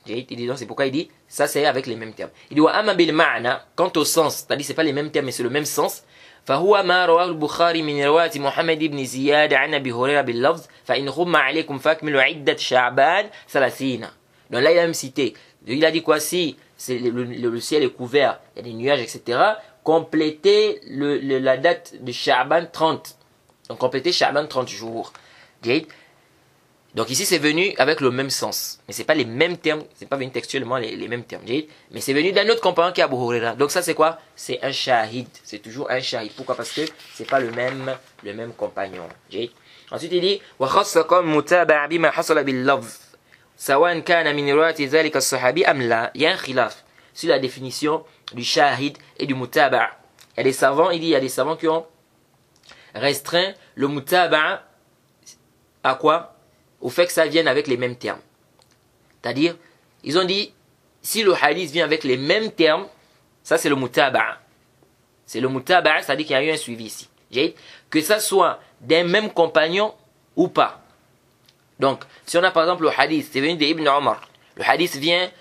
Il dit donc, c'est pourquoi il dit, ça c'est avec les mêmes termes. Il dit, wa amma bil ma'na, quant au sens, c'est-à-dire c'est pas les mêmes termes, mais c'est le même sens. فهو ما رواه البخاري من رواية محمد بن زياد عن أبي هريرة باللفظ فإن غم عليكم فاكملوا عدة شعبان 30. Donc là il a même cité, il a dit quoi? Si le ciel est couvert, il y a des nuages, etc. Complétez la date de Sha'ban 30. Donc complétez Sha'ban 30 jours. Donc ici c'est venu avec le même sens, mais c'est pas les mêmes termes, c'est pas venu textuellement les mêmes termes, mais c'est venu d'un autre compagnon qui est Abu Huraira. Donc ça c'est quoi? C'est un shahid, c'est toujours un shahid. Pourquoi? Parce que c'est pas le même compagnon. Ensuite il dit wa khassakum mutaba'a bima hasala bil lafz sawan kana min riwayati dhalika as-sahabi am la. Il y a un khilaf sur la définition du shahid et du mutaba'a. Il y a des savants, il y a des savants qui ont restreint le mutaba'a à quoi? Au fait que ça vienne avec les mêmes termes. C'est-à-dire, ils ont dit, si le hadith vient avec les mêmes termes, ça c'est le mutaba'a. C'est le mutaba'a, c'est-à-dire qu'il y a eu un suivi ici. Que ça soit d'un même compagnon ou pas. Donc, si on a par exemple le hadith, c'est venu d'Ibn Omar. Le hadith vient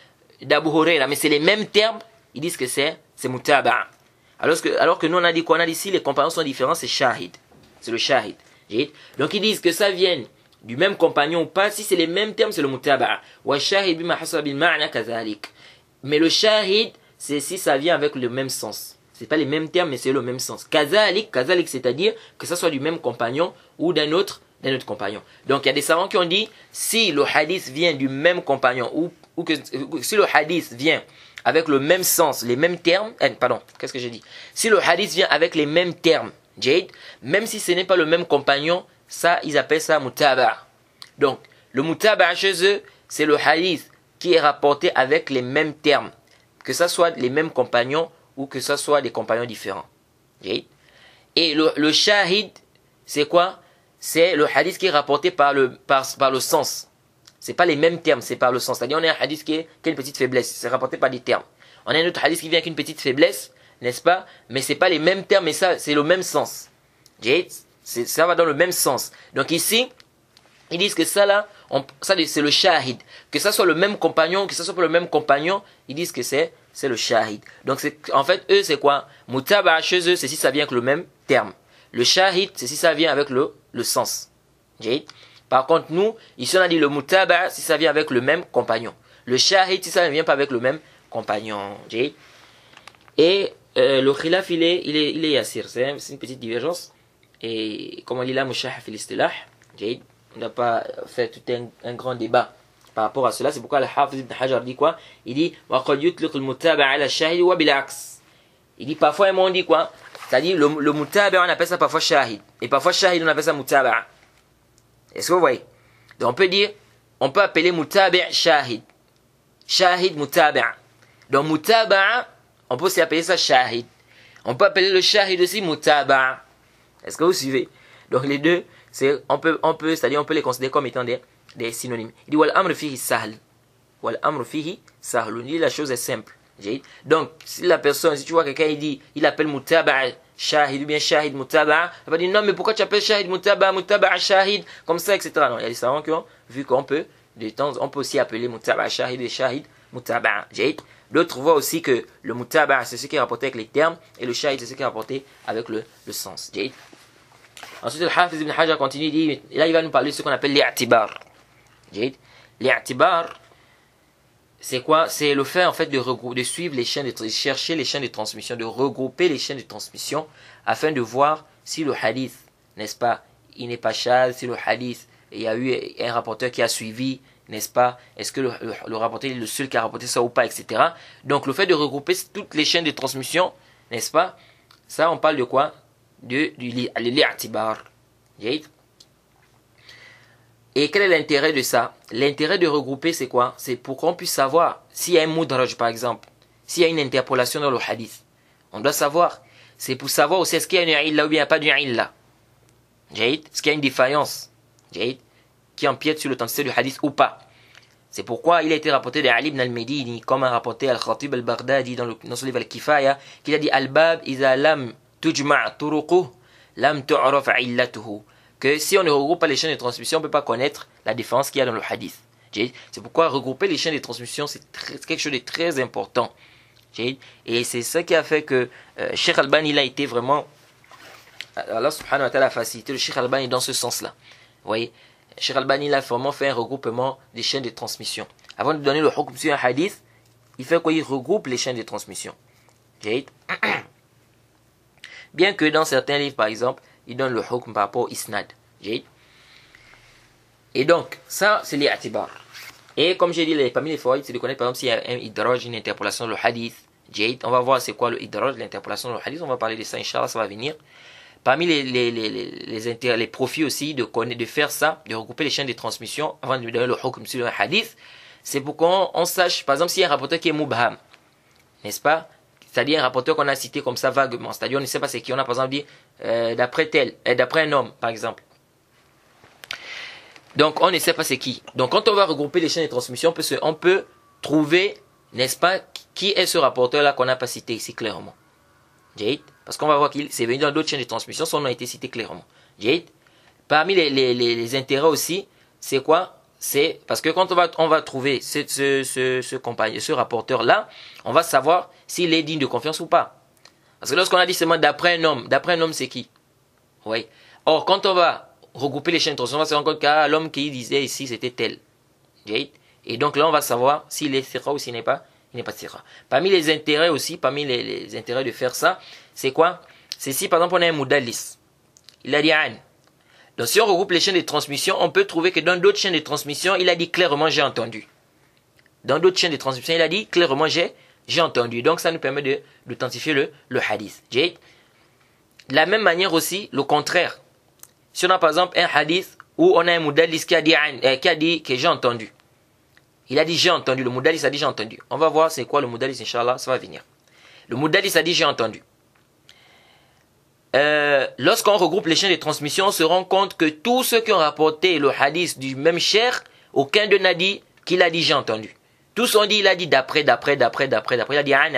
d'Abu Huraira, mais c'est les mêmes termes, ils disent que c'est mutaba'a. Alors que nous on a dit quoi? On a dit si les compagnons sont différents, c'est shahid. C'est le shahid. Donc ils disent que ça vienne du même compagnon ou pas, si c'est les mêmes termes, c'est le mutaba'a. Wa shahid bima hasala bil ma'na kadhalik. Mais le shahid, c'est si ça vient avec le même sens. C'est pas les mêmes termes, mais c'est le même sens. Kadhalik, c'est-à-dire que ça soit du même compagnon ou d'un autre compagnon. Donc il y a des savants qui ont dit, si le hadith vient du même compagnon ou que si le hadith vient avec le même sens, les mêmes termes, qu'est-ce que j'ai dit? Si le hadith vient avec les mêmes termes, même si ce n'est pas le même compagnon, ça, ils appellent ça mutaba'. Donc, le mutaba' chez eux, c'est le hadith qui est rapporté avec les mêmes termes. Que ce soit les mêmes compagnons ou que ce soit des compagnons différents. Et le shahid, c'est quoi? C'est le hadith qui est rapporté par le sens. C'est pas les mêmes termes, c'est par le sens. C'est-à-dire, on a un hadith qui a une petite faiblesse. C'est rapporté par des termes. On a un autre hadith qui vient avec une petite faiblesse, n'est-ce pas? Mais c'est pas les mêmes termes, mais ça, c'est le même sens. Ça va dans le même sens. Donc ici, ils disent que ça là, c'est le shahid. Que ça soit le même compagnon, que ça soit pas le même compagnon, ils disent que c'est le shahid. Donc en fait, eux c'est quoi? Mutaba' chez eux, c'est si ça vient avec le même terme. Le shahid, c'est si ça vient avec le sens. Par contre, nous, ici on a dit le mutaba' si ça vient avec le même compagnon. Le shahid, si ça ne vient pas avec le même compagnon. Et le khilaf, il est yassir. C'est une petite divergence. Et comme on dit là, Mouchah fil istilah, on n'a pas fait tout un grand débat par rapport à cela. C'est pourquoi le Hafiz ibn Hajar dit quoi? Il dit, Il dit parfois, on dit quoi? C'est-à-dire le mutaba, on appelle ça parfois shahid. Et parfois shahid, on appelle ça mutaba. Est-ce que vous voyez? Donc on peut dire, on peut appeler mutaba shahid. Shahid mutaba. Donc mutaba, on peut aussi appeler ça shahid. On peut appeler le shahid aussi mutaba. Est-ce que vous suivez? Donc les deux, c'est-à-dire on peut les considérer comme étant des synonymes. Il dit wal amr fihi sahl. Wal amr fihi sahl. On dit la chose est simple. Donc si la personne, si tu vois quelqu'un il appelle mutaba shahid ou bien shahid mutaba, il va dire non mais pourquoi tu appelles shahid mutaba shahid comme ça, etc. Non, il y a des savants qui ont vu qu'on peut on peut aussi appeler mutaba shahid et shahid mutaba. D'autres voient aussi que le mutaba c'est ce qui est rapporté avec les termes et le shahid c'est ce qui est rapporté avec le sens. Ensuite le Hafiz ibn Hajar continue, il dit, là il va nous parler de ce qu'on appelle l'i'tibar. L'i'tibar, c'est quoi? C'est le fait en fait de suivre les chaînes, de chercher les chaînes de transmission, de regrouper les chaînes de transmission afin de voir si le hadith, n'est-ce pas, il n'est pas shadh, si le hadith, il y a eu un rapporteur qui a suivi, n'est-ce pas, est-ce que le rapporteur est le seul qui a rapporté ça ou pas, etc. Donc le fait de regrouper toutes les chaînes de transmission, n'est-ce pas, ça on parle de quoi? De l'i'tibar. Et quel est l'intérêt de ça? L'intérêt de regrouper, c'est quoi? C'est pour qu'on puisse savoir s'il y a un mudraj, par exemple, s'il y a une interpolation dans le hadith. On doit savoir. C'est pour savoir aussi est-ce qu'il y a une illa ou bien il n'y a pas d'une illa. Est-ce qu'il y a une défaillance qui empiète sur l'authenticité du hadith ou pas? C'est pourquoi il a été rapporté d'Ali ibn al-Medini, comme a rapporté Al-Khatib al-Baghdadi dans son livre Al-Kifaya, qu'il a dit Al-Bab iza lam tujma' turuquh lam tu'raf illatuhu. Que si on ne regroupe pas les chaînes de transmission, on ne peut pas connaître la différence qu'il y a dans le hadith. C'est pourquoi regrouper les chaînes de transmission, c'est quelque chose de très important. Et c'est ça qui a fait que Cheikh Albani, il a été vraiment... Allah subhanahu wa ta'ala a facilité le Cheikh Albani dans ce sens-là. Vous voyez, Cheikh Albani, il a vraiment fait un regroupement des chaînes de transmission. Avant de donner le hukm sur un hadith, il fait quoi? Il regroupe les chaînes de transmission. Bien que dans certains livres, par exemple, il donne le hukm par rapport au isnad. Et donc, ça, c'est l'i'tibar. Et comme j'ai dit, parmi les fawaïd, c'est de connaître, par exemple, s'il y a un idraj, une interpolation dans le hadith. On va voir c'est quoi le idraj, l'interpolation dans le hadith. On va parler de ça, Inch'Allah, ça va venir. Parmi les profits aussi de faire ça, de regrouper les chaînes de transmission avant de donner le hukm sur un hadith, c'est pour qu'on sache, par exemple, s'il y a un rapporteur qui est mubham, n'est-ce pas? C'est-à-dire un rapporteur qu'on a cité comme ça vaguement. C'est-à-dire on ne sait pas c'est qui. On a par exemple dit d'après un homme, par exemple. Donc on ne sait pas c'est qui. Donc quand on va regrouper les chaînes de transmission, on peut trouver, n'est-ce pas, qui est ce rapporteur-là qu'on n'a pas cité ici clairement. Parce qu'on va voir qu'il s'est venu dans d'autres chaînes de transmission, son nom a été cité clairement. Parmi les intérêts aussi, c'est quoi? C'est parce que quand on va trouver ce rapporteur-là, on va savoir s'il est digne de confiance ou pas. Parce que lorsqu'on a dit seulement d'après un homme c'est qui? Oui. Or, quand on va regrouper les chaînes de transmission, on va se rendre compte que l'homme qui disait ici, c'était tel. Et donc là, on va savoir s'il est sira ou s'il n'est pas sira. Parmi les intérêts aussi, parmi les intérêts de faire ça, c'est quoi? C'est si par exemple on a un mudallis. Il a dit an. Donc si on regroupe les chaînes de transmission, on peut trouver que dans d'autres chaînes de transmission, il a dit clairement j'ai entendu. Dans d'autres chaînes de transmission, il a dit clairement j'ai entendu. Donc ça nous permet d'authentifier le hadith. De la même manière aussi, le contraire. Si on a par exemple un hadith où on a un mudallis qui a dit que j'ai entendu. Il a dit j'ai entendu. Le mudallis a dit j'ai entendu. On va voir c'est quoi le mudallis, Inch'Allah, ça va venir. Le mudallis a dit j'ai entendu. Lorsqu'on regroupe les chaînes de transmission, on se rend compte que tous ceux qui ont rapporté le hadith du même cheikh, aucun d'eux n'a dit qu'il a dit j'ai entendu. Tous ont dit il a dit d'après. Il a dit an.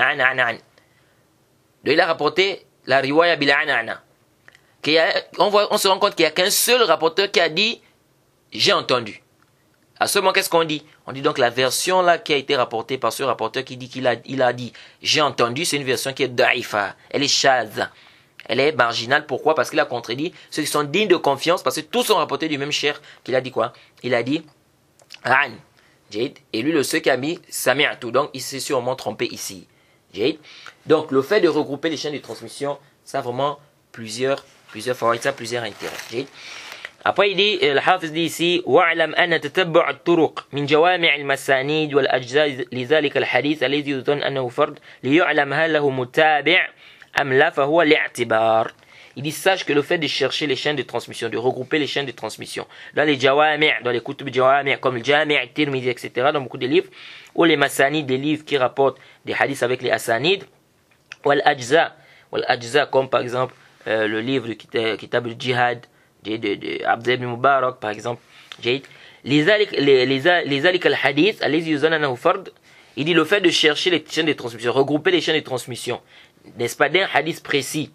Donc il a rapporté la riwaya bil an. On se rend compte qu'il n'y a qu'un seul rapporteur qui a dit j'ai entendu. À ce moment, qu'est-ce qu'on dit? On dit donc la version là qui a été rapportée par ce rapporteur qui dit qu'il a dit j'ai entendu, c'est une version qui est da'ifa, elle est shadha. Elle est marginale. Pourquoi? Parce qu'il a contredit ceux qui sont dignes de confiance, parce que tous sont rapportés du même cheikh qu'il a dit quoi? Il a dit an. Et lui, le seul qui a mis sami'tu. Donc, il s'est sûrement trompé ici. Donc, le fait de regrouper les chaînes de transmission, ça a vraiment plusieurs fawaïd, ça a plusieurs intérêts. Après, il dit, le Hafiz dit ici, وَاعْلَمْ أَنَّ تَتَبُّعَ الطُّرُقِ مِنْ جَوَامِعِ الْمَسَانِيدِ وَالْأَجْزَاءِ لِذَلِكَ الْحَدِيثِ الَّذِي يُظَنُّ أَنَّهُ فَرْدٌ لِيُعْلَمْ هَلْ لَهُ مُتَابِعٌ am la fahuwa li'tibar. Il dit sache que le fait de chercher les chaînes de transmission, de regrouper les chaînes de transmission dans les jawami', dans les kutub jawami' comme le Jami' Tirmidhi, etc., dans beaucoup de livres, ou les masanid, des livres qui rapportent des hadiths avec les asanid, ou al-ajza, comme par exemple le livre de Kitab al-Jihad de Abdel ibn Mubarak, par exemple. Les alik al-hadith, il dit le fait de chercher les chaînes de transmission, regrouper les chaînes de transmission, n'est-ce pas, d'un hadith précis,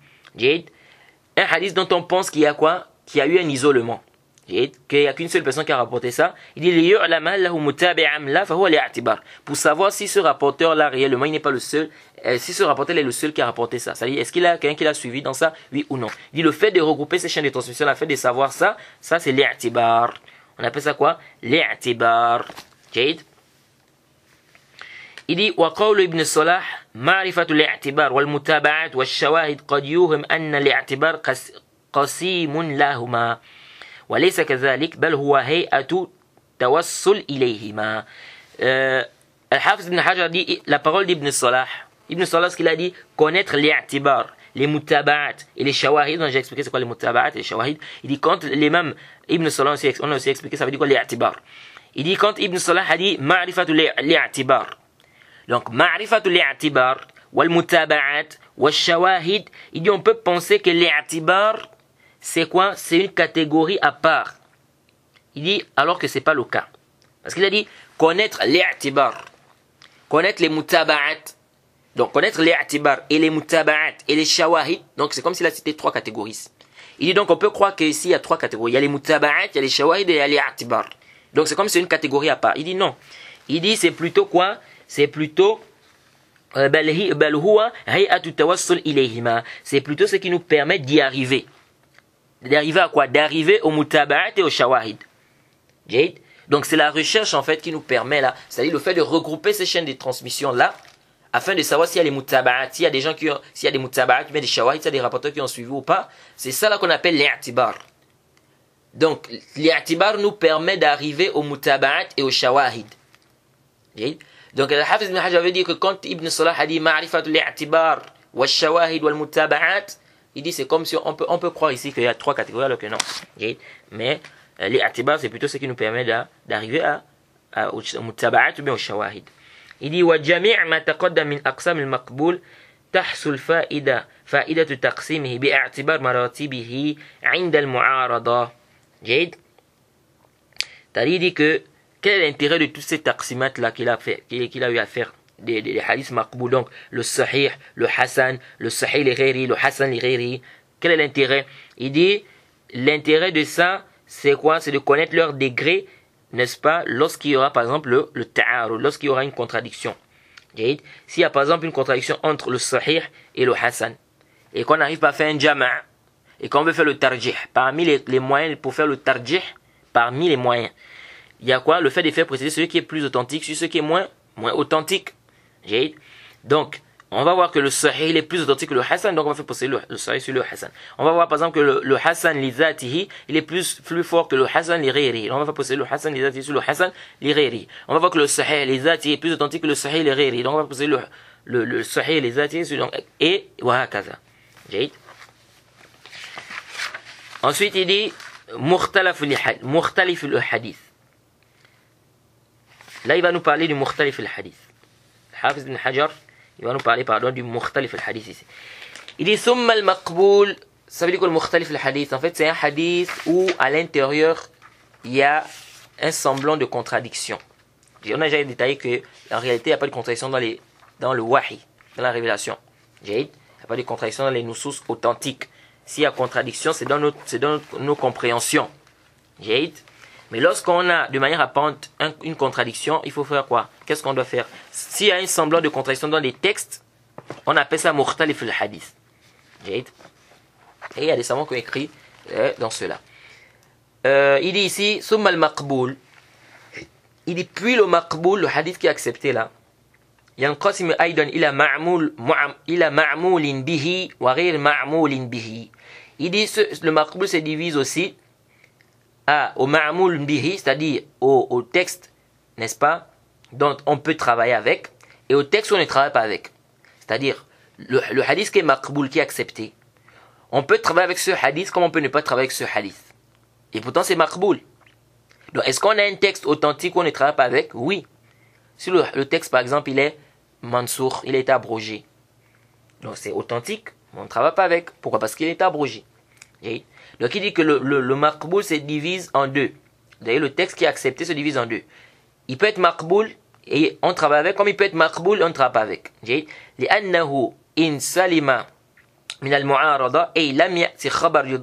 un hadith dont on pense qu'il y a quoi? Qu'il y a eu un isolement. Qu'il n'y a qu'une seule personne qui a rapporté ça. Il dit pour savoir si ce rapporteur-là, réellement, il n'est pas le seul. Si ce rapporteur est le seul qui a rapporté ça. C'est-à-dire, est-ce qu'il y a quelqu'un qui l'a suivi dans ça? Oui ou non. Il dit le fait de regrouper ces chaînes de transmission, le fait de savoir ça, ça c'est l'i'tibar. On appelle ça quoi? L'i'tibar. Il dit وقول ابن صلاح معرفة الاعتبار والمتابعات والشواهد قد يوهم أن الاعتبار قسيم لهما وليس كذلك بل هو هيئة توصل إليهما. Al-Hafiz ibn Hajar dit la parole d'Ibn Salah. Ibn Salah, ce qu'il a dit, connaître l'i'tibar, les mutaba'at et les shawahid. J'ai expliqué c'est quoi les mutaba'at et les shawahid. Il dit quand l'imam Ibn Salah, on a aussi expliqué ça veut dire quoi l'i'tibar. Il dit quand Ibn Salah a dit ma'rifatu l'i'tibar. Donc, ma'rifatul i'tibar, wal mutaba'at, wal shawahid, il dit on peut penser que l'i'tibar, c'est quoi? C'est une catégorie à part. Il dit alors que c'est pas le cas. Parce qu'il a dit connaître l'i'tibar, connaître les mutaba'at. Donc, connaître l'i'tibar et les mutaba'at et les shawahid. Donc, c'est comme s'il a cité trois catégories. Il dit donc on peut croire qu'ici il y a trois catégories. Il y a les mutaba'at, il y a les shawahid et il y a l'i'tibar. Donc, c'est comme si c'est une catégorie à part. Il dit non. Il dit c'est plutôt quoi? C'est plutôt c'est plutôt ce qui nous permet d'y arriver. D'arriver à quoi? D'arriver au mutaba'at et au shawahid. Donc c'est la recherche en fait qui nous permet là, c'est-à-dire le fait de regrouper ces chaînes de transmission là, afin de savoir s'il y a les mutaba'at, s'il y a des gens qui ont, s'il y a des mutaba'at, mais des shawahid, s'il y a des rapporteurs qui ont suivi ou pas. C'est ça là qu'on appelle l'i'tibar. Donc l'i'tibar nous permet d'arriver au mutaba'at et au shawahid. Donc Al-Hafiz ibn Hajar avait dit que quand Ibn Salah a dit ma'rifatul i'tibar wa shawahid wal mutaba'at, il dit c'est comme si on peut croire ici qu'il y a trois catégories alors que non. Mais l'i'tibar c'est plutôt ce qui nous permet d'arriver au mutaba'at ou bien au shawahid. Il dit wa jami' ma taqaddam min aqsam al-maqbul tahsul fa'idatu taqsimihi bi'a'tibar maratibihi 'inda al-mu'arada. C'est-à-dire dit que quel est l'intérêt de tous ces taqsimat-là qu'il a eu à faire des hadiths maqboul, donc le sahih, le hasan, le sahih li ghayri, le hasan li ghayri. Quel est l'intérêt? Il dit, l'intérêt de ça, c'est quoi? C'est de connaître leur degré, n'est-ce pas, lorsqu'il y aura par exemple le ta'arud, lorsqu'il y aura une contradiction. S'il y a par exemple une contradiction entre le sahih et le hasan, et qu'on n'arrive pas à faire un jama', et qu'on veut faire le tarjih, parmi les moyens pour faire le tarjih, parmi les moyens, il y a quoi? Le fait de faire préciser celui qui est plus authentique sur ce qui est moins authentique. Donc, on va voir que le sahih est plus authentique que le hasan, donc on va faire préciser le sahih sur le hasan. On va voir par exemple que le hasan li zatihi, il est plus fort que le hasan li ghayri. On va faire préciser le hasan li zatihi sur le hasan li ghayri. On va voir que le sahih li zatihi est plus authentique que le sahih li ghayri. Donc on va faire préciser le sahih li zatihi sur et wa hakaza. Ensuite, il dit mukhtalif al-hadith. Là, il va nous parler du mukhtalif al-hadith. Hafiz ibn Hajar, il va nous parler, du mukhtalif al-hadith ici. Il dit summa al-maqboul. Ça veut dire quoi le mukhtalif al-hadith? En fait, c'est un hadith où, à l'intérieur, il y a un semblant de contradiction. On a déjà détaillé qu'en réalité, il n'y a pas de contradiction dans le wahi, dans la révélation. Il n'y a pas de contradiction dans les nusus authentiques. S'il y a contradiction, c'est dans nos compréhensions. Mais lorsqu'on a de manière apparente une contradiction, il faut faire quoi? Qu'est-ce qu'on doit faire? S'il y a un semblant de contradiction dans les textes, on appelle ça mukhtalif al-hadith. Et il y a des savants qui ont écrit dans cela. Il dit ici, summa al-maqboul. Il dit, puis le maqboul, le hadith qui est accepté là, yanqasim aydan ila ma'moulin bihi wa ghayr ma'moulin bihi. Il dit, le maqboul se divise aussi au ma'moul bihi, c'est-à-dire au texte, n'est-ce pas, dont on peut travailler avec, et au texte où on ne travaille pas avec. C'est-à-dire, le hadith qui est maqboul, qui est accepté, on peut travailler avec ce hadith comme on peut ne pas travailler avec ce hadith. Et pourtant c'est maqboul. Donc est-ce qu'on a un texte authentique où on ne travaille pas avec? Oui. Si le texte par exemple il est mansour, il est abrogé. Donc c'est authentique, mais on ne travaille pas avec. Pourquoi? Parce qu'il est abrogé. Donc il dit que le maqboul se divise en deux. D'ailleurs le texte qui est accepté se divise en deux. Il peut être maqboul et on travaille avec, comme il peut être maqboul et on ne travaille pas avec. لأنه إن سلم من المعارضة أي لم يأتي خبر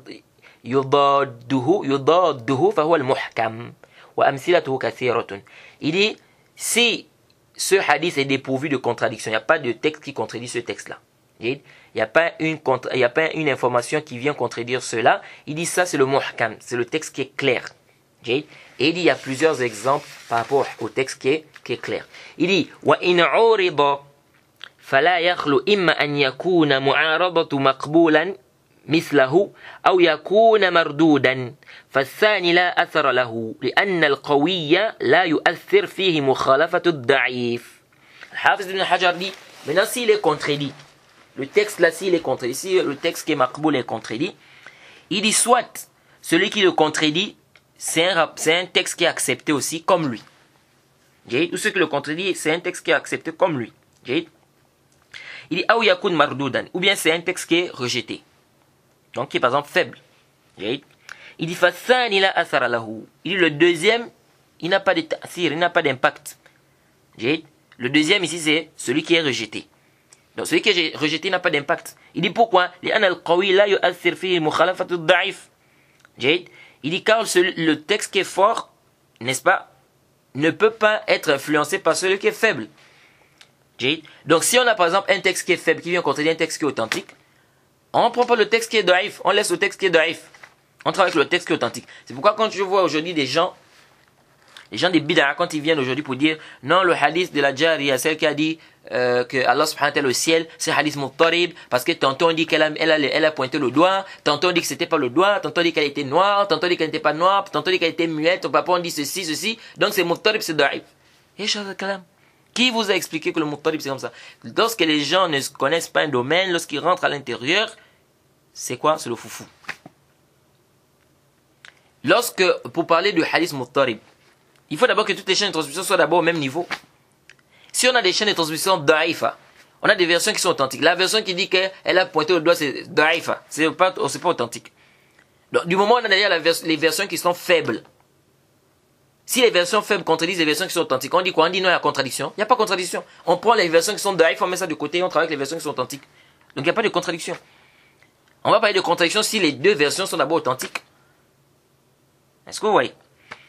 يضاده فهو المحكم وأمثلته كثيرة. Il dit si ce hadith est dépourvu de contradiction, il n'y a pas de texte qui contredit ce texte-là. Il n'y a pas une information qui vient contredire cela. Il dit ça c'est le muhkam, c'est le texte qui est clair. Et il dit il y a plusieurs exemples par rapport au texte qui est clair. Il dit وَإِنْ عُورِضَ فَلَا يَخْلُ إِمَّا أَنْ يَكُونَ مُعَارَضَةُ مَقْبُولًا مثله أو يكون مردودا فالثاني لا أثر له لأن القوي لا يؤثر فيه مخالفة الضعيف. Hafiz ibn Hajar dit maintenant s'il est contredit, le texte là s'il est contredit, si le texte qui est maqboul est contredit, il dit soit celui qui le contredit c'est un texte qui est accepté aussi comme lui. Ou ce qui le contredit c'est un texte qui est accepté comme lui. Il dit أو يكون مردودا ou bien c'est un texte qui est rejeté. Donc qui est par exemple faible. Il dit فَالثَّانِ لَا أَثَرَ لَهُ. Il dit le deuxième, il n'a pas de ta'thir, il n'a pas d'impact. Le deuxième ici c'est celui qui est rejeté. Donc celui qui est rejeté n'a pas d'impact. Il dit pourquoi? لأن القوي لا يؤثر فيه مخالفة الضعيف. Il dit car le texte qui est fort, n'est-ce pas, ne peut pas être influencé par celui qui est faible. Donc si on a par exemple un texte qui est faible, qui vient contredire un texte qui est authentique, on ne prend pas le texte qui est daïf, on laisse le texte qui est daïf. On travaille avec le texte qui est authentique. C'est pourquoi quand je vois aujourd'hui des gens des bid'a, quand ils viennent aujourd'hui pour dire non, le hadith de la Jariya, celle qui a dit que Allah subhanahu wa ta'ala au ciel, c'est hadith muttarib, parce que tantôt on dit qu'elle a pointé le doigt, tantôt on dit que c'était pas le doigt, tantôt on dit qu'elle était noire, tantôt on dit qu'elle n'était pas noire, tantôt on dit qu'elle était muette, au papa on dit ceci, donc c'est muttarib, c'est daïf. Et qui vous a expliqué que le muttarib c'est comme ça? Lorsque les gens ne connaissent pas un domaine, lorsqu'ils rentrent à l'intérieur, c'est quoi? C'est le foufou. Pour parler du hadith muttarib, il faut d'abord que toutes les chaînes de transmission soient d'abord au même niveau. Si on a des chaînes de transmission da'ifa, on a des versions qui sont authentiques. La version qui dit qu'elle a pointé le doigt, c'est da'ifa. C'est pas authentique. Donc, du moment où on a d'ailleurs les versions qui sont faibles, si les versions faibles contredisent les versions qui sont authentiques, on dit quoi? On dit non, il y a contradiction. Il n'y a pas contradiction. On prend les versions qui sont da'ifa, on met ça de côté et on travaille avec les versions qui sont authentiques. Donc il n'y a pas de contradiction. On va parler de contradiction si les deux versions sont d'abord authentiques. Est-ce que vous voyez?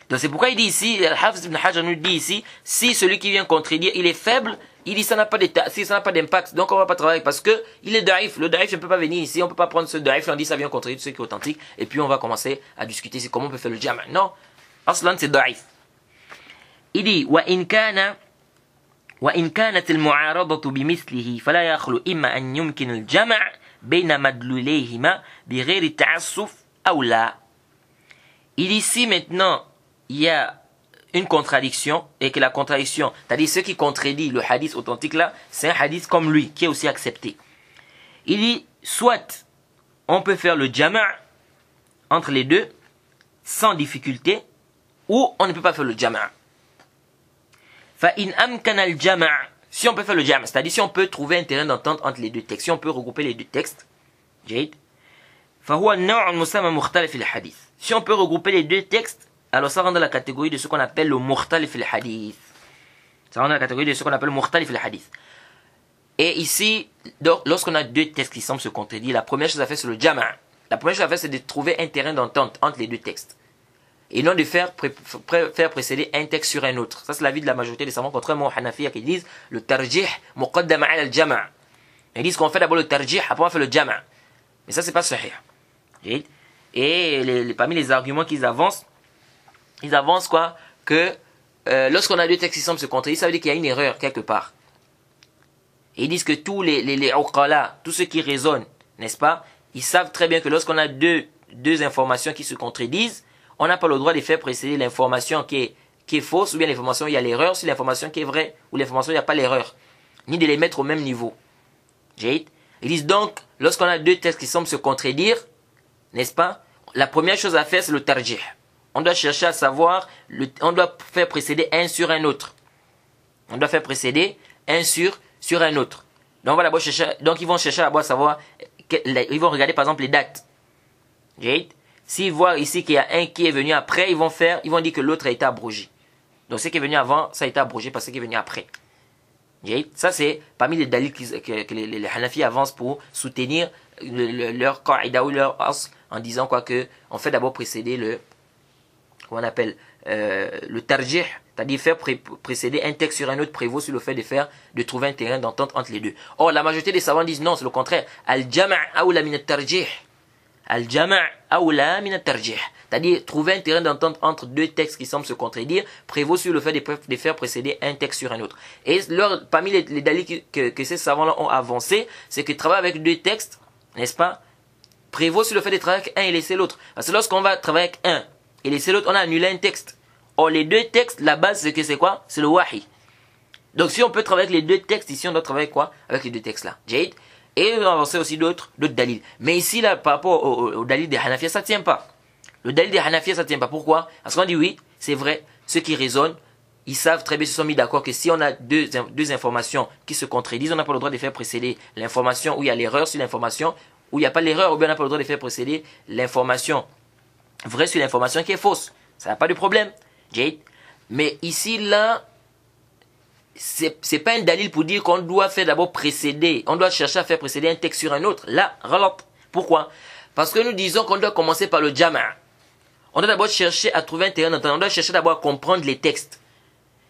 Donc c'est pourquoi il dit ici, Al-Hafiz ibn Hajar nous dit ici, si celui qui vient contredire, il est faible, il dit ça n'a pas d'impact, donc on ne va pas travailler parce que il est daïf. Le daïf ne peut pas venir ici, on ne peut pas prendre ce daïf et on dit ça vient contredire ce qui est authentique, et puis on va commencer à discuter ici comment on peut faire le jama'. Non, Aslan c'est daïf. Il dit, وَإِنْ كانت المعارضة بمثله فلا يخلو إما أن يمكن الجمع بين مدلوليهما بغير التعسف أو لا. Il dit ici maintenant il y a une contradiction et que la contradiction, c'est-à-dire ce qui contredit le hadith authentique là, c'est un hadith comme lui qui est aussi accepté. Il dit soit on peut faire le jama' entre les deux sans difficulté ou on ne peut pas faire le jama'. فَإِنْ أَمْكَنَ الْجَمَعَ. Si on peut faire le jama', c'est-à-dire si on peut trouver un terrain d'entente entre les deux textes, si on peut regrouper les deux textes, جيد فهو النوع المسمى مختلف الحديث. Si on peut regrouper les deux textes, alors ça rentre dans la catégorie de ce qu'on appelle le mukhtalif al-hadith. Ça rentre dans la catégorie de ce qu'on appelle le mukhtalif al-hadith. Et ici, lorsqu'on a deux textes qui semblent se contredire, la première chose à faire c'est le jama'. La première chose à faire c'est de trouver un terrain d'entente entre les deux textes. Et non de faire précéder un texte sur un autre. Ça c'est l'avis de la majorité des savants, contrairement aux Hanafiya qui disent le tarjih muqaddam ala al-jama'. Ils disent qu'on fait d'abord le tarjih, après on fait le jama'. Mais ça c'est pas sahih. Et parmi les arguments qu'ils avancent, ils avancent quoi? Que lorsqu'on a deux textes qui semblent se contredire, ça veut dire qu'il y a une erreur quelque part. Et ils disent que tous les uqala, tous ceux qui raisonnent, n'est-ce pas, ils savent très bien que lorsqu'on a deux informations qui se contredisent, on n'a pas le droit de faire précéder l'information qui est fausse, ou bien l'information où il y a l'erreur, sur l'information qui est vraie, ou l'information où il n'y a pas l'erreur. Ni de les mettre au même niveau. Ils disent donc, lorsqu'on a deux textes qui semblent se contredire, n'est-ce pas? La première chose à faire, c'est le tarjih. On doit chercher à savoir, on doit faire précéder un sur un autre. On doit faire précéder un sur un autre. Donc, on va d'abord chercher, donc ils vont chercher d'abord à savoir, ils vont regarder par exemple les dates. S'ils voient ici qu'il y a un qui est venu après, ils vont dire que l'autre a été abrogé. Donc ce qui est venu avant, ça a été abrogé par ce qui est venu après. Ça c'est parmi les dalils que les Hanafi avancent pour soutenir leur qaïda ou leur as en disant quoi que on fait d'abord précéder le, comment on appelle, le tarjih, c'est-à-dire faire précéder un texte sur un autre prévaut sur le fait de trouver un terrain d'entente entre les deux. Or la majorité des savants disent non, c'est le contraire. Al-jama' awla min al-tarjih. Al-jama' awla min al-tarjih. C'est-à-dire trouver un terrain d'entente entre deux textes qui semblent se contredire prévaut sur le fait de faire précéder un texte sur un autre. Et parmi les dalils que ces savants-là ont avancé, c'est que travailler avec deux textes, n'est-ce pas, prévaut sur le fait de travailler avec un et laisser l'autre. Parce que lorsqu'on va travailler avec un et laisser l'autre, on a annulé un texte. Or les deux textes, la base c'est quoi? C'est le wahi. Donc si on peut travailler avec les deux textes, ici on doit travailler quoi? Avec les deux textes là. Jade. Et on va avancer aussi d'autres dalils. Mais ici là, par rapport au dalil des Hanafiya, ça ne tient pas. Le dalil des Hanafiya, ça ne tient pas. Pourquoi? Parce qu'on dit oui, c'est vrai, ceux qui raisonnent, ils savent très bien, ils se sont mis d'accord que si on a deux informations qui se contredisent, on n'a pas le droit de faire précéder l'information où il y a l'erreur sur l'information où il n'y a pas l'erreur, ou bien on n'a pas le droit de faire précéder l'information vraie sur l'information qui est fausse. Ça n'a pas de problème. Mais ici, là, c'est pas un dalil pour dire qu'on doit faire d'abord précéder, on doit chercher à faire précéder un texte sur un autre. Là, relate. Pourquoi? Parce que nous disons qu'on doit commencer par le jama'. On doit d'abord chercher à trouver un terrain d'entente. On doit chercher d'abord à comprendre les textes.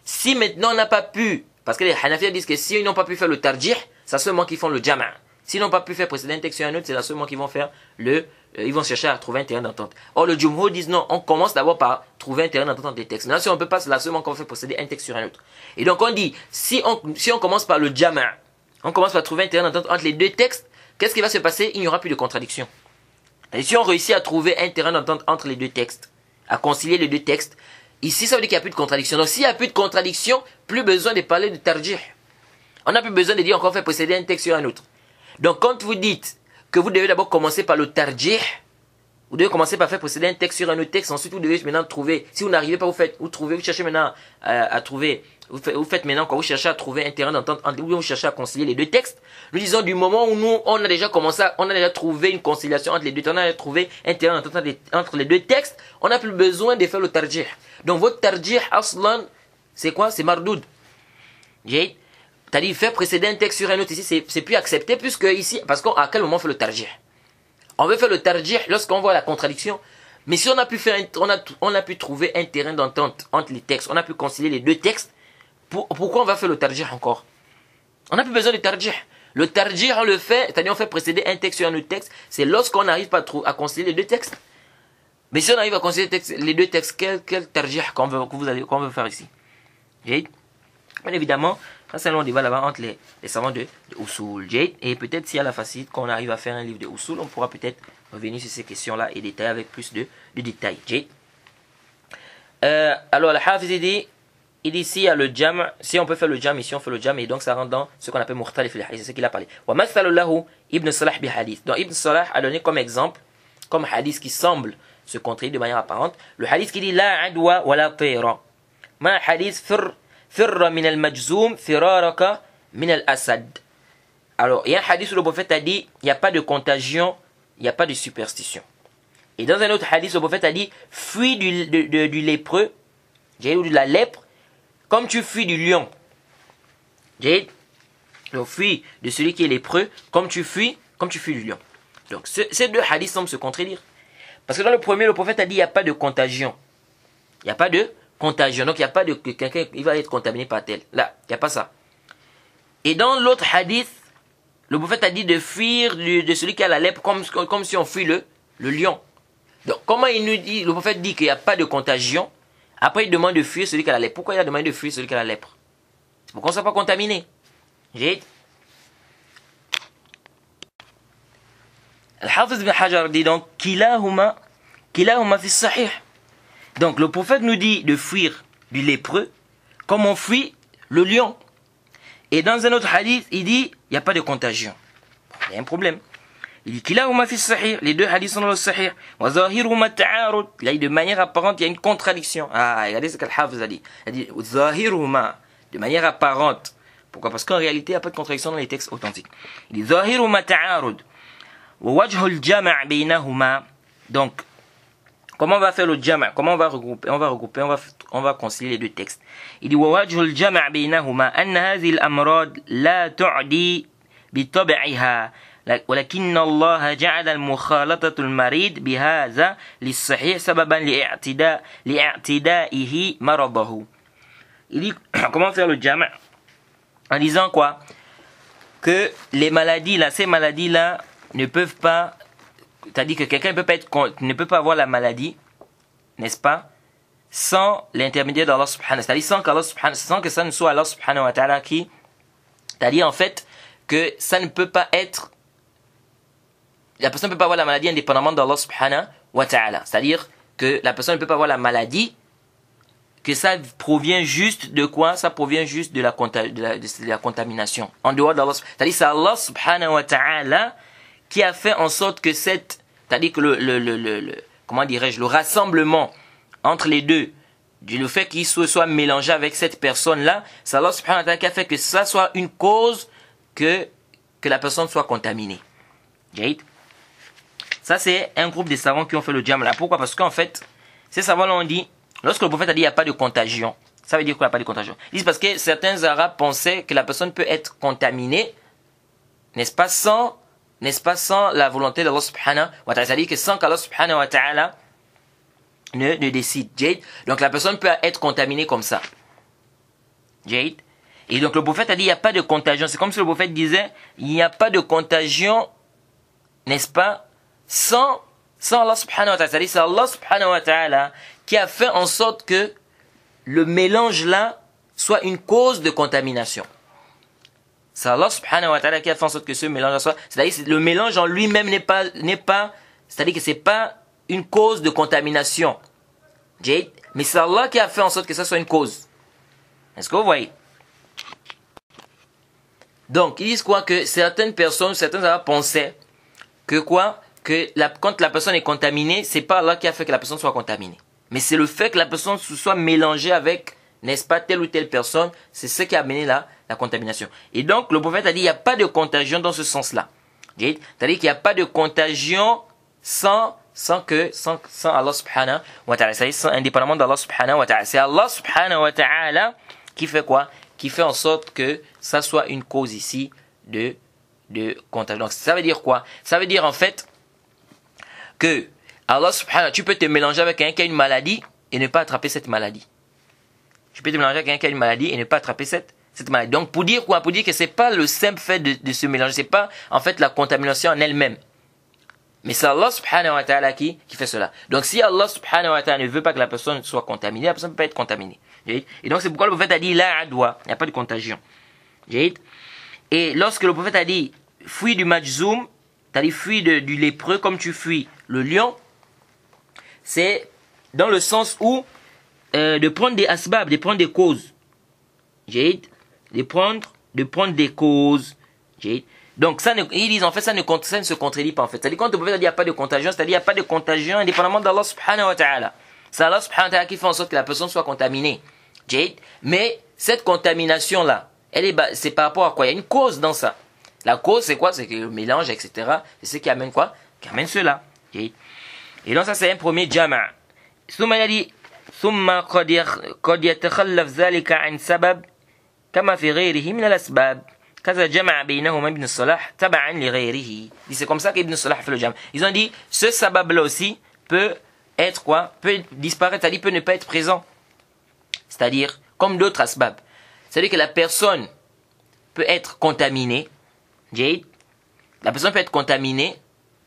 Si maintenant on n'a pas pu, parce que les Hanafiya disent que si ils n'ont pas pu faire le tarjih, c'est à ce moment qu'ils font le jama'. S'ils n'ont pas pu faire précéder un texte sur un autre, c'est à ce moment qu'ils vont faire ils vont chercher à trouver un terrain d'entente. Or le Jumhur disent non, on commence d'abord par trouver un terrain d'entente entre les textes. Maintenant si on ne peut pas, c'est à ce moment qu'on va faire précéder un texte sur un autre. Et donc on dit, si on commence par le jama', on commence par trouver un terrain d'entente entre les deux textes, qu'est-ce qui va se passer? Il n'y aura plus de contradiction. Et si on réussit à trouver un terrain d'entente entre les deux textes, à concilier les deux textes, ici ça veut dire qu'il n'y a plus de contradiction. Donc s'il n'y a plus de contradiction, plus besoin de parler de tarjih. On n'a plus besoin de dire qu'on fait précéder un texte sur un autre. Donc quand vous dites que vous devez d'abord commencer par le tarjih, vous devez commencer par faire précéder un texte sur un autre texte, ensuite vous devez maintenant trouver, si vous n'arrivez pas, vous cherchez maintenant à trouver, vous faites maintenant quand vous cherchez à trouver un terrain d'entente, vous cherchez à concilier les deux textes. Nous disons du moment où nous, on a déjà trouvé une conciliation entre les deux textes, on a déjà trouvé un terrain d'entente entre les deux textes, on n'a plus besoin de faire le tarjih. Donc votre tarjih, aslan, c'est quoi? C'est mardoud. C'est-à-dire faire précéder un texte sur un autre ici, c'est plus accepté puisque ici, parce qu'à quel moment on fait le tarjih? On veut faire le tarjih lorsqu'on voit la contradiction. Mais si on a pu trouver un terrain d'entente entre les textes, on a pu concilier les deux textes, pourquoi on va faire le tarjih encore? On n'a plus besoin de tarjih. Le tarjih, on le fait, c'est-à-dire on fait précéder un texte sur un autre texte, c'est lorsqu'on n'arrive pas à concilier les deux textes. Mais si on arrive à concilier les deux textes, quel tarjih qu'on veut faire ici? Bien évidemment, ça c'est un long débat là-bas entre les savants de Usul. Et peut-être s'il y a la facilité qu'on arrive à faire un livre de Usul, on pourra peut-être revenir sur ces questions-là et détailler avec plus de détails. Alors, le Hafiz il dit ici, il y a le jam, si on peut faire le jam, ici on fait le jam, et donc ça rentre dans ce qu'on appelle mukhtalif al-hadith, c'est ce qu'il a parlé. Wa mathalu lahu Ibn Salah bi hadith. Donc Ibn Salah a donné comme exemple, comme hadith qui semble se contredire de manière apparente, le hadith qui dit la adwa wa la tayra. Ma hadith firra min al-majzoum firaraka min al-asad. Alors, il y a un hadith où le prophète a dit, il n'y a pas de contagion, il n'y a pas de superstition. Et dans un autre hadith, le prophète a dit, fuis du lépreux, ou de la lèpre, comme tu fuis du lion. Donc, fuis de celui qui est lépreux, comme tu fuis du lion. Donc, ces deux hadiths semblent se contredire. Parce que dans le premier, le prophète a dit, il n'y a pas de contagion. Il n'y a pas de contagion. Donc, il n'y a pas de quelqu'un qui va être contaminé par tel. Là, il n'y a pas ça. Et dans l'autre hadith, le prophète a dit de fuir de celui qui a la lèpre comme si on fuit le lion. Donc, comment le prophète dit qu'il n'y a pas de contagion, après il demande de fuir celui qui a la lèpre. Pourquoi il a demandé de fuir celui qui a la lèpre? C'est pour qu'on ne soit pas contaminé. Al-Hafiz ibn Hajar dit donc, kilahuma fi sahih. Donc, le prophète nous dit de fuir du lépreux comme on fuit le lion. Et dans un autre hadith, il dit, il n'y a pas de contagion. Il y a un problème. Il dit kilahuma fi sahih, les deux hadiths sont dans le sahih. Wa zahiruhuma ta'arud. Il a de manière apparente, il y a une contradiction. Ah, regardez ce qu'Al-Hafiz a dit. Il a dit zahiruhuma, de manière apparente. Pourquoi? Parce qu'en réalité, il n'y a pas de contradiction dans les textes authentiques. Il dit zahiruhuma ta'arud. Wa wajhul jama' baynahuma. Donc, comment on va faire le jama'? Comment on va regrouper? On va concilier les deux textes. Il dit wa wajhul jama' baynahuma anna hadhihi al-amrad la tu'di bi tab'iha. ولكن الله جعل المخالطة المريض بهذا للصحيح سببا لاعتدائه مرضه. Il dit comment faire le jama' en disant quoi? Que les maladies là, ces maladies là ne peuvent pas, c'est-à-dire que quelqu'un ne peut pas avoir la maladie, n'est-ce pas, sans l'intermédiaire d'Allah subhanahu wa ta'ala, c'est-à-dire sans que ça ne soit Allah subhanahu wa ta'ala qui, c'est-à-dire en fait que ça ne peut pas être, la personne ne peut pas avoir la maladie indépendamment d'Allah subhanahu wa ta'ala. C'est-à-dire que la personne ne peut pas avoir la maladie, que ça provient juste de quoi? Ça provient juste de la contamination. En dehors d'Allah. C'est-à-dire que c'est Allah subhanahu wa ta'ala qui a fait en sorte que c'est-à-dire que comment dirais-je, le rassemblement entre les deux, le fait qu'il soit mélangé avec cette personne-là, c'est Allah subhanahu wa ta'ala qui a fait que ça soit une cause que la personne soit contaminée. Jahid. Ça, c'est un groupe de savants qui ont fait le jam là. Pourquoi? Parce qu'en fait, ces savants-là ont dit, lorsque le prophète a dit il n'y a pas de contagion, ça veut dire qu'il n'y a pas de contagion. Ils disent parce que certains Arabes pensaient que la personne peut être contaminée, n'est-ce pas, sans la volonté d'Allah subhanahu wa ta'ala. C'est-à-dire que sans qu'Allah subhanahu wa ta'ala ne décide. Jade. Donc la personne peut être contaminée comme ça. Jade. Et donc le prophète a dit il n'y a pas de contagion. C'est comme si le prophète disait il n'y a pas de contagion, n'est-ce pas, sans Allah subhanahu wa ta'ala. C'est-à-dire c'est Allah subhanahu wa ta'ala qui a fait en sorte que le mélange là soit une cause de contamination. C'est Allah subhanahu wa ta'ala qui a fait en sorte que ce mélange soit, c'est-à-dire que le mélange en lui-même n'est pas, c'est-à-dire que c'est pas une cause de contamination. Mais c'est Allah qui a fait en sorte que ça soit une cause. Est-ce que vous voyez? Donc, ils disent quoi? Que certaines personnes, certains Arabes pensaient que quoi? Que quand la personne est contaminée, c'est pas Allah qui a fait que la personne soit contaminée. Mais c'est le fait que la personne soit mélangée avec, n'est-ce pas, telle ou telle personne, c'est ce qui a amené la contamination. Et donc, le prophète a dit, il n'y a pas de contagion dans ce sens-là. C'est-à-dire qu'il n'y a pas de contagion sans Allah subhanahu wa ta'ala. C'est-à-dire indépendamment d'Allah subhanahu wa ta'ala. C'est Allah subhanahu wa ta'ala qui fait quoi? Qui fait en sorte que ça soit une cause ici de contagion. Donc, ça veut dire quoi? Ça veut dire en fait que Allah subhanahu, tu peux te mélanger avec quelqu'un qui a une maladie et ne pas attraper cette maladie. Tu peux te mélanger avec quelqu'un qui a une maladie et ne pas attraper cette maladie. Donc pour dire quoi? Pour dire que c'est pas le simple fait de se mélanger, c'est pas en fait la contamination en elle-même. Mais c'est Allah subhanahu wa ta'ala qui fait cela. Donc si Allah subhanahu wa ta'ala ne veut pas que la personne soit contaminée, la personne ne peut pas être contaminée. Et donc c'est pourquoi le prophète a dit la adwa, il n'y a pas de contagion. Et lorsque le prophète a dit fuis du majzoum, c'est-à-dire fuis du lépreux comme tu fuis le lion, c'est dans le sens où de prendre des asbab, de prendre des causes. De prendre des causes. Donc ça ils disent en fait ça ne se contredit pas en fait. C'est-à-dire quand le prophète a dit il n'y a pas de contagion, c'est-à-dire il n'y a pas de contagion indépendamment d'Allah subhanahu wa ta'ala. C'est Allah subhanahu wa ta'ala qui fait en sorte que la personne soit contaminée. Mais cette contamination là, c'est par rapport à quoi? Il y a une cause dans ça. La cause c'est quoi? C'est que le mélange, etc. C'est ce qui amène quoi? Qui amène cela. Et donc ça c'est un premier jama'. ثم يلي ثم قد يتخلف ذلك عن سبب كما في غيره من الأسباب كذا جمع بينهما ابن الصلاح تبعا لغيره. C'est comme ça qu'Ibn Salah fait le jam'. Ils ont dit ce sabab là aussi peut être quoi? Peut disparaître, c'est-à-dire peut ne pas être présent. C'est-à-dire comme d'autres asbab. C'est-à-dire que la personne peut être contaminée. La personne peut être contaminée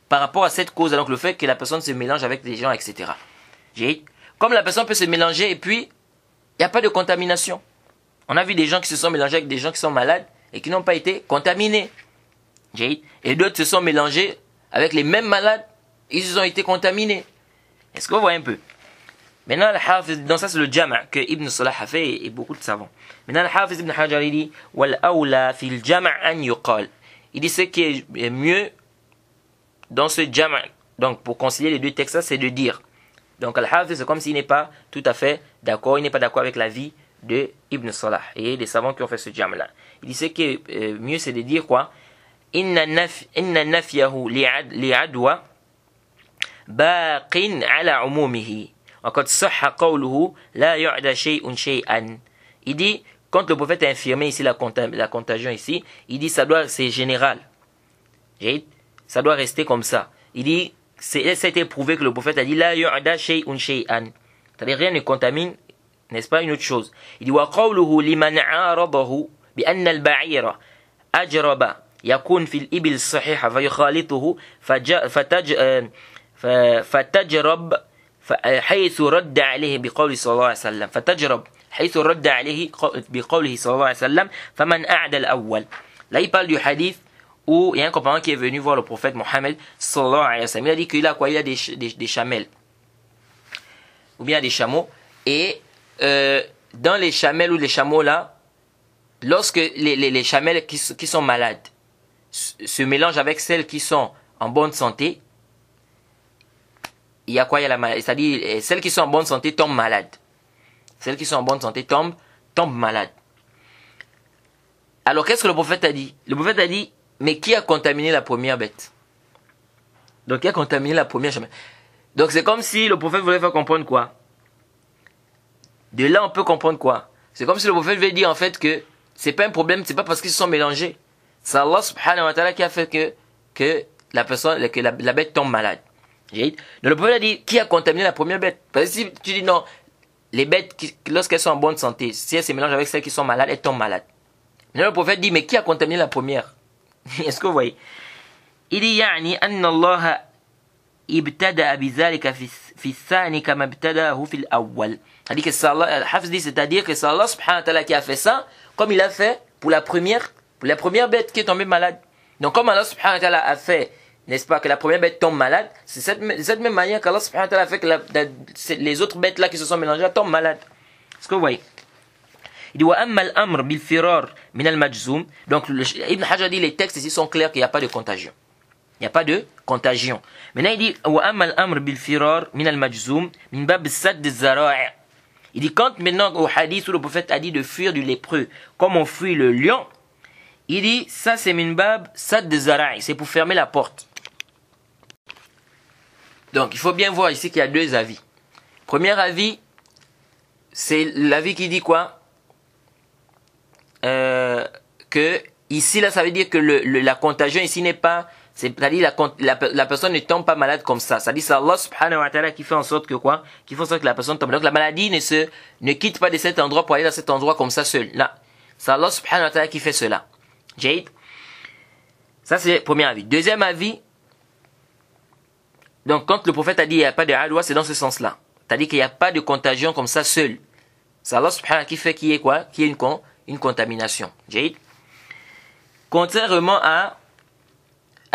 par rapport à cette cause, donc le fait que la personne se mélange avec des gens, etc. Comme la personne peut se mélanger et puis il n'y a pas de contamination. On a vu des gens qui se sont mélangés avec des gens qui sont malades et qui n'ont pas été contaminés. Et d'autres se sont mélangés avec les mêmes malades et ils ont été contaminés. Est-ce que vous voyez un peu? Maintenant, al-Hafiz, dans ça c'est le jama' que Ibn Salah a fait et beaucoup de savants. Maintenant, al-Hafiz Ibn Hajar dit wal awla fil jama' an yuqal. il dit ce qui est mieux dans ce jama', donc pour concilier les deux textes, c'est de dire. Donc Al-Hafiz, c'est comme s'il n'est pas tout à fait d'accord, il n'est pas d'accord avec l'avis de Ibn Salah et des savants qui ont fait ce jam là. Il dit ce qui est mieux, c'est de dire quoi? Inna nafyahu li'adwa baqin ala umumihi wa qad sahha qawluhu la yu'da shay'un shay'an. Il dit, quand le prophète a infirmé ici la contagion ici, il dit c'est général. Ça doit rester comme ça. Il dit, c'était prouvé que le prophète a dit la yu'da shay'un shay'an. C'est-à-dire rien ne contamine, n'est-ce pas, une autre chose. Il dit wa qawluhu liman 'aradahu bi anna al-ba'ira ajraba yakun fil ibil sahiha fa yukhalituhu fatajrab حيث رد عليه بقوله صلى الله عليه وسلم فتجرب حيث رد عليه بقوله صلى الله عليه وسلم فمن أعدى الأول. Là il parle du hadith où il y a un compagnon qui est venu voir le prophète Mohammed sallallahu alayhi wa sallam. Il a dit qu'il a quoi? Il a des chamelles ou bien des chameaux, et dans les chamelles ou les chameaux là, lorsque les chamelles qui sont malades se mélangent avec celles qui sont en bonne santé, il y a quoi? Il y a la maladie. C'est-à-dire, celles qui sont en bonne santé tombent malades. Celles qui sont en bonne santé tombent malades. Alors, qu'est-ce que le prophète a dit? Le prophète a dit, mais qui a contaminé la première bête? Donc, qui a contaminé la première chamelle? Donc, c'est comme si le prophète voulait faire comprendre quoi? De là, on peut comprendre quoi? C'est comme si le prophète veut dire, en fait, que c'est pas un problème, c'est pas parce qu'ils se sont mélangés. C'est Allah subhanahu wa ta'ala qui a fait que la bête tombe malade. Donc le prophète a dit, qui a contaminé la première bête? Parce que si tu dis non, les bêtes, lorsqu'elles sont en bonne santé, si elles se mélangent avec celles qui sont malades, elles tombent malades. Mais le prophète dit, mais qui a contaminé la première? Est-ce que vous voyez? Il dit, يعني أن الله ابتدأ بذلك في الثاني كما ابتدأه في الأول. C'est-à-dire que c'est Allah subhanahu wa ta'ala qui a fait ça, comme il a fait pour la première bête qui est tombée malade. Donc comme Allah subhanahu wa ta'ala a fait, n'est-ce pas, que la première bête tombe malade, c'est cette même manière qu'Allah subhanahu wa ta'ala a fait que les autres bêtes là qui se sont mélangées tombent malades. Est-ce que vous voyez? Il dit wa amma al-amr bil firar min al-majzum. Donc Ibn Hajar dit les textes ici sont clairs qu'il n'y a pas de contagion. Il n'y a pas de contagion. Maintenant il dit wa amma al-amr bil firar min al-majzum min bab sadd az-zara'i. Il dit quand maintenant au hadith où le prophète a dit de fuir du lépreux comme on fuit le lion, il dit ça c'est min bab sadd az-zara'i, c'est pour fermer la porte. Donc, il faut bien voir ici qu'il y a deux avis. Premier avis, c'est l'avis qui dit quoi? Que ici, là, ça veut dire que la contagion ici n'est pas... C'est-à-dire la personne ne tombe pas malade comme ça. C'est-à-dire c'est Allah subhanahu wa ta'ala qui fait en sorte que quoi? Qui fait en sorte que la personne tombe. Donc, la maladie ne quitte pas de cet endroit pour aller dans cet endroit comme ça seul. Là, c'est Allah subhanahu wa ta'ala qui fait cela. Jade. Ça, c'est le premier avis. Deuxième avis... Donc, quand le prophète a dit qu'il n'y a pas de adwa, c'est dans ce sens-là. C'est-à-dire qu'il n'y a pas de contagion comme ça seul. C'est Allah subhanahu wa ta'ala qui fait qu'il y ait quoi? Qu'il y ait une contamination. Jade. Contrairement à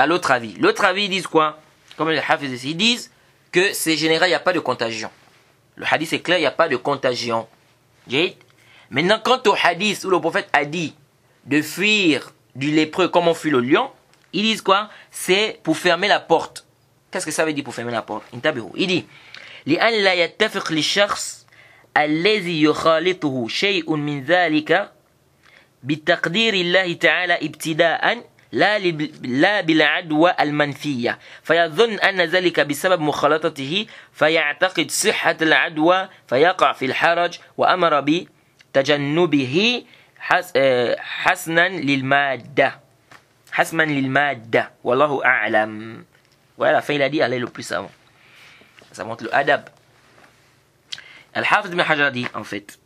l'autre avis. L'autre avis, ils disent quoi? Comme les Hafiz ici, ils disent que c'est général, il n'y a pas de contagion. Le hadith est clair, il n'y a pas de contagion. Jade. Maintenant, quant au hadith où le prophète a dit de fuir du lépreux comme on fuit le lion, ils disent quoi? C'est pour fermer la porte. Qu'est-ce que ça veut dire pour fermer la porte? Il dit لأن لا يتفق للشخص الذي يخالطه شيء من ذلك بتقدير الله تعالى ابتداء لا بالعدوى المنفية فيظن أن ذلك بسبب مخالطته فيعتقد صحة العدوى فيقع في الحرج وأمر بتجنبه حسنا للمادة والله أعلم. Voilà, la fin il a dit aller le plus avant. Ça montre le adab. Al-Hafiz ibn Hajar dit en fait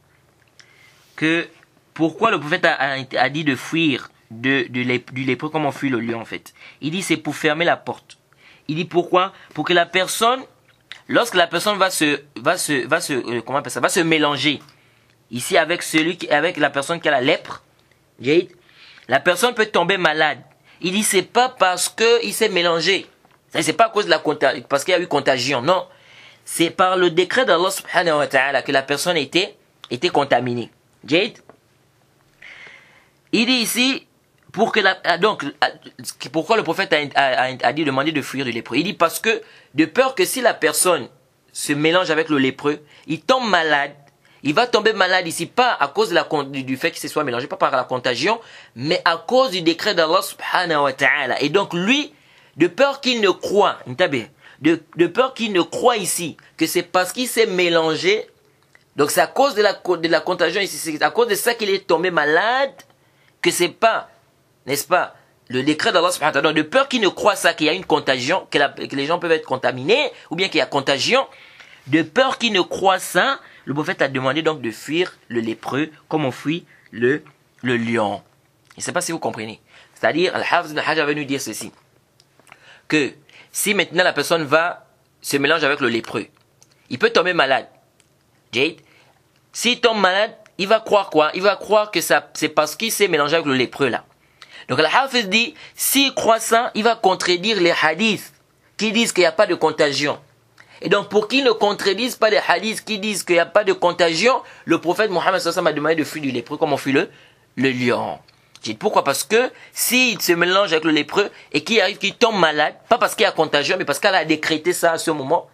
que pourquoi le prophète a dit de fuir du lépreux comme on fuit le lion en fait. Il dit c'est pour fermer la porte. Il dit pourquoi? Pour que la personne, lorsque la personne va se mélanger ici avec la personne qui a la lèpre, la personne peut tomber malade. Il dit c'est pas parce que il s'est mélangé. C'est pas à cause de parce qu'il y a eu contagion. Non. C'est par le décret d'Allah subhanahu wa ta'ala que la personne était contaminée. Jade. Il dit ici, Pourquoi le prophète a dit demander de fuir le lépreux? Il dit parce que, de peur que si la personne se mélange avec le lépreux, il tombe malade, il va tomber malade ici, pas à cause du fait qu'il se soit mélangé, pas par la contagion, mais à cause du décret d'Allah subhanahu wa ta'ala. Et donc lui, de peur qu'il ne croit, de peur qu'il ne croit ici, que c'est parce qu'il s'est mélangé, donc c'est à cause de la contagion ici, c'est à cause de ça qu'il est tombé malade, que c'est pas, n'est-ce pas, le décret d'Allah subhanahu wa ta'ala. De peur qu'il ne croit ça, qu'il y a une contagion, que les gens peuvent être contaminés, ou bien qu'il y a contagion, de peur qu'il ne croit ça, le prophète a demandé donc de fuir le lépreux, comme on fuit le lion. Je ne sais pas si vous comprenez. C'est-à-dire, Al-Hafiz ibn Hajar va nous dire ceci, que si maintenant la personne va se mélanger avec le lépreux, il peut tomber malade. Jade, s'il tombe malade, il va croire quoi? Il va croire que c'est parce qu'il s'est mélangé avec le lépreux là. Donc Al-Hafiz dit, s'il croit ça, il va contredire les hadiths qui disent qu'il n'y a pas de contagion. Et donc pour qu'il ne contredise pas les hadiths qui disent qu'il n'y a pas de contagion, le prophète Mohammed sallallahu alayhi wa sallam a demandé de fuir du lépreux comme on fuit le lion. Pourquoi? Parce que s'il se mélange avec le lépreux et qu'il arrive qu'il tombe malade, pas parce qu'il y a contagion, mais parce qu'elle a décrété ça à ce moment,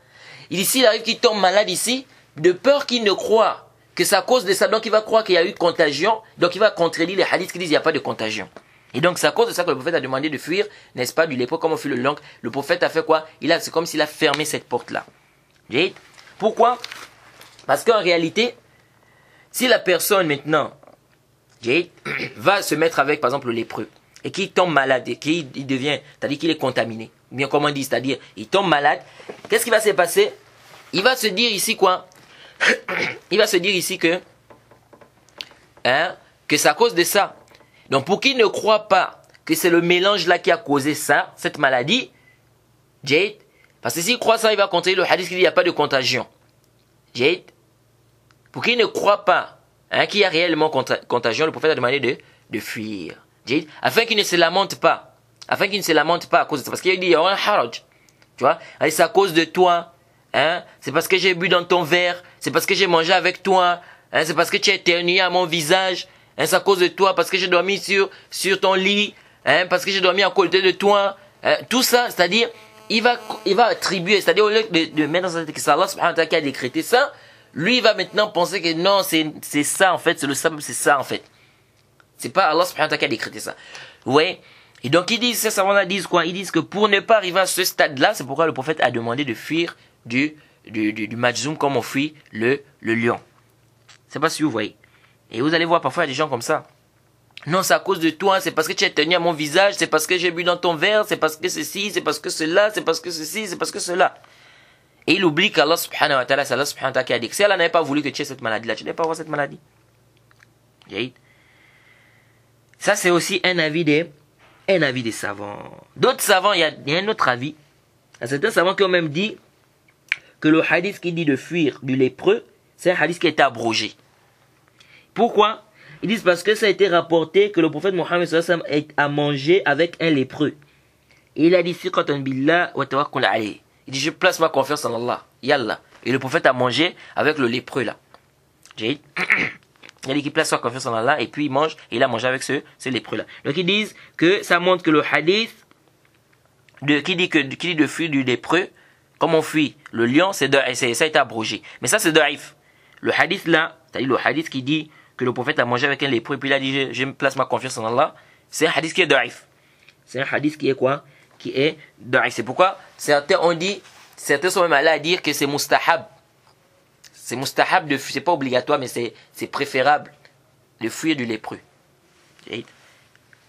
il dit s'il arrive qu'il tombe malade ici, de peur qu'il ne croit que c'est à cause de ça, donc il va croire qu'il y a eu contagion, donc il va contredire les hadiths qui disent qu'il n'y a pas de contagion. Et donc c'est à cause de ça que le prophète a demandé de fuir, n'est-ce pas, du lépreux comme on fuit le lion. Le prophète a fait quoi? C'est comme s'il a fermé cette porte-là. Pourquoi? Parce qu'en réalité, si la personne maintenant va se mettre avec, par exemple, le lépreux, et qu'il tombe malade, et qu'il devient, c'est-à-dire qu'il est contaminé, ou bien comme on dit, c'est-à-dire il tombe malade, qu'est-ce qui va se passer? Il va se dire ici quoi? Il va se dire ici que c'est à cause de ça. Donc pour qu'il ne croit pas que c'est le mélange là qui a causé ça, cette maladie, parce que s'il croit ça, il va contredire le hadith qui dit qu'il n'y a pas de contagion. Pour qu'il ne croit pas qu'il y a réellement contagion, le prophète a demandé de fuir. Afin qu'il ne se lamente pas. Afin qu'il ne se lamente pas à cause de ça. Parce qu'il dit, il y aura un haraj. Tu vois? C'est à cause de toi. C'est parce que j'ai bu dans ton verre. C'est parce que j'ai mangé avec toi. C'est parce que tu as éternué à mon visage. C'est à cause de toi. Parce que j'ai dormi sur ton lit. Parce que j'ai dormi à côté de toi. Tout ça, c'est-à-dire, il va attribuer. C'est-à-dire, au lieu de mettre dans sa tête que c'est Allah subhanahu wa ta'ala qui a décrété ça, lui, il va maintenant penser que non, c'est ça en fait. C'est le sabab, c'est ça en fait. C'est pas Allah subhanahu wa ta'ala qui a décrété ça. Ouais. Et donc, ils disent, ces savants-là disent quoi? Ils disent que pour ne pas arriver à ce stade-là, c'est pourquoi le prophète a demandé de fuir du majzoum comme on fuit le lion. Je sais pas si vous voyez. Et vous allez voir parfois il y a des gens comme ça. Non, c'est à cause de toi, c'est parce que tu as tenu à mon visage, c'est parce que j'ai bu dans ton verre, c'est parce que ceci, c'est parce que cela, c'est parce que ceci, c'est parce que cela. Et il oublie qu'Allah subhanahu wa ta'ala, c'est Allah subhanahu wa ta'ala qui a dit que si Allah n'avait pas voulu que tu aies cette maladie-là, tu n'allais pas avoir cette maladie. Ça, c'est aussi un avis des savants. D'autres savants, il y a un autre avis. Il y a certains savants qui ont même dit que le hadith qui dit de fuir du lépreux, c'est un hadith qui a été abrogé. Pourquoi? Ils disent parce que ça a été rapporté que le prophète Mohammed sallallahu alayhi wa sallam a mangé avec un lépreux. Et il a dit fiqatan billah wa tawakkul alayhi. Il dit je place ma confiance en Allah. Yallah. Et le prophète a mangé avec le lépreux là. Il a dit qu'il place sa confiance en Allah et puis il mange et il a mangé avec ce lépreux là. Donc ils disent que ça montre que le hadith qui dit de fuir du lépreux, comme on fuit le lion, ça a été abrogé. Mais ça c'est daif. Le hadith là, c'est-à-dire le hadith qui dit que le prophète a mangé avec un lépreux et puis il a dit je place ma confiance en Allah, c'est un hadith qui est daif. C'est un hadith qui est quoi? Qui est daif. C'est pourquoi certains sont même allés à dire que c'est mustahab. C'est mustahab de fuir, c'est pas obligatoire mais c'est préférable de fuir du lépreux.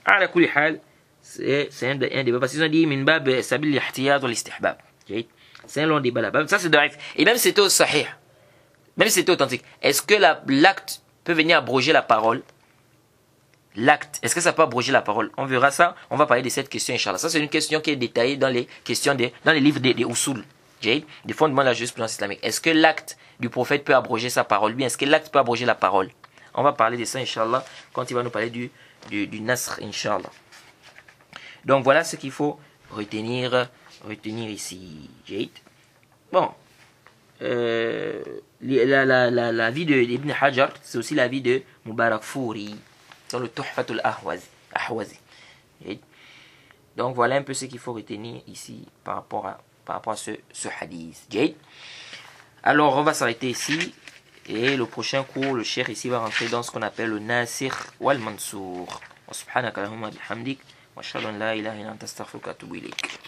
À la kulli hal, c'est un débat parce qu'ils ont dit min bab sabil ihtiyad wal istihbab. C'est un long débat là-bas. Ça c'est daif. Et même si c'était au sahih, même si c'était authentique, est-ce que l'acte peut venir abroger la parole? L'acte, est-ce que ça peut abroger la parole? On verra ça, on va parler de cette question, Inch'Allah. Ça, c'est une question qui est détaillée dans les questions dans les livres des usul, des fondements de la jurisprudence islamique. Est-ce que l'acte du prophète peut abroger sa parole? Bien, est-ce que l'acte peut abroger la parole? On va parler de ça, Inch'Allah, quand il va nous parler du nasr, Inch'Allah. Donc, voilà ce qu'il faut retenir ici. Bon. La vie d'Ibn Hajar, c'est aussi la vie de Mubarak Fouri, dans le Tuhfatul Ahwazi. Donc voilà un peu ce qu'il faut retenir ici par rapport à ce hadith. Jade. Alors on va s'arrêter ici. Et le prochain cours, le cheikh ici va rentrer dans ce qu'on appelle le nasikh wal mansour. Subhanaka Allahumma bihamdik. Wa ashhadu an la ilaha illa anta astaghfiruka wa atubu ilayk.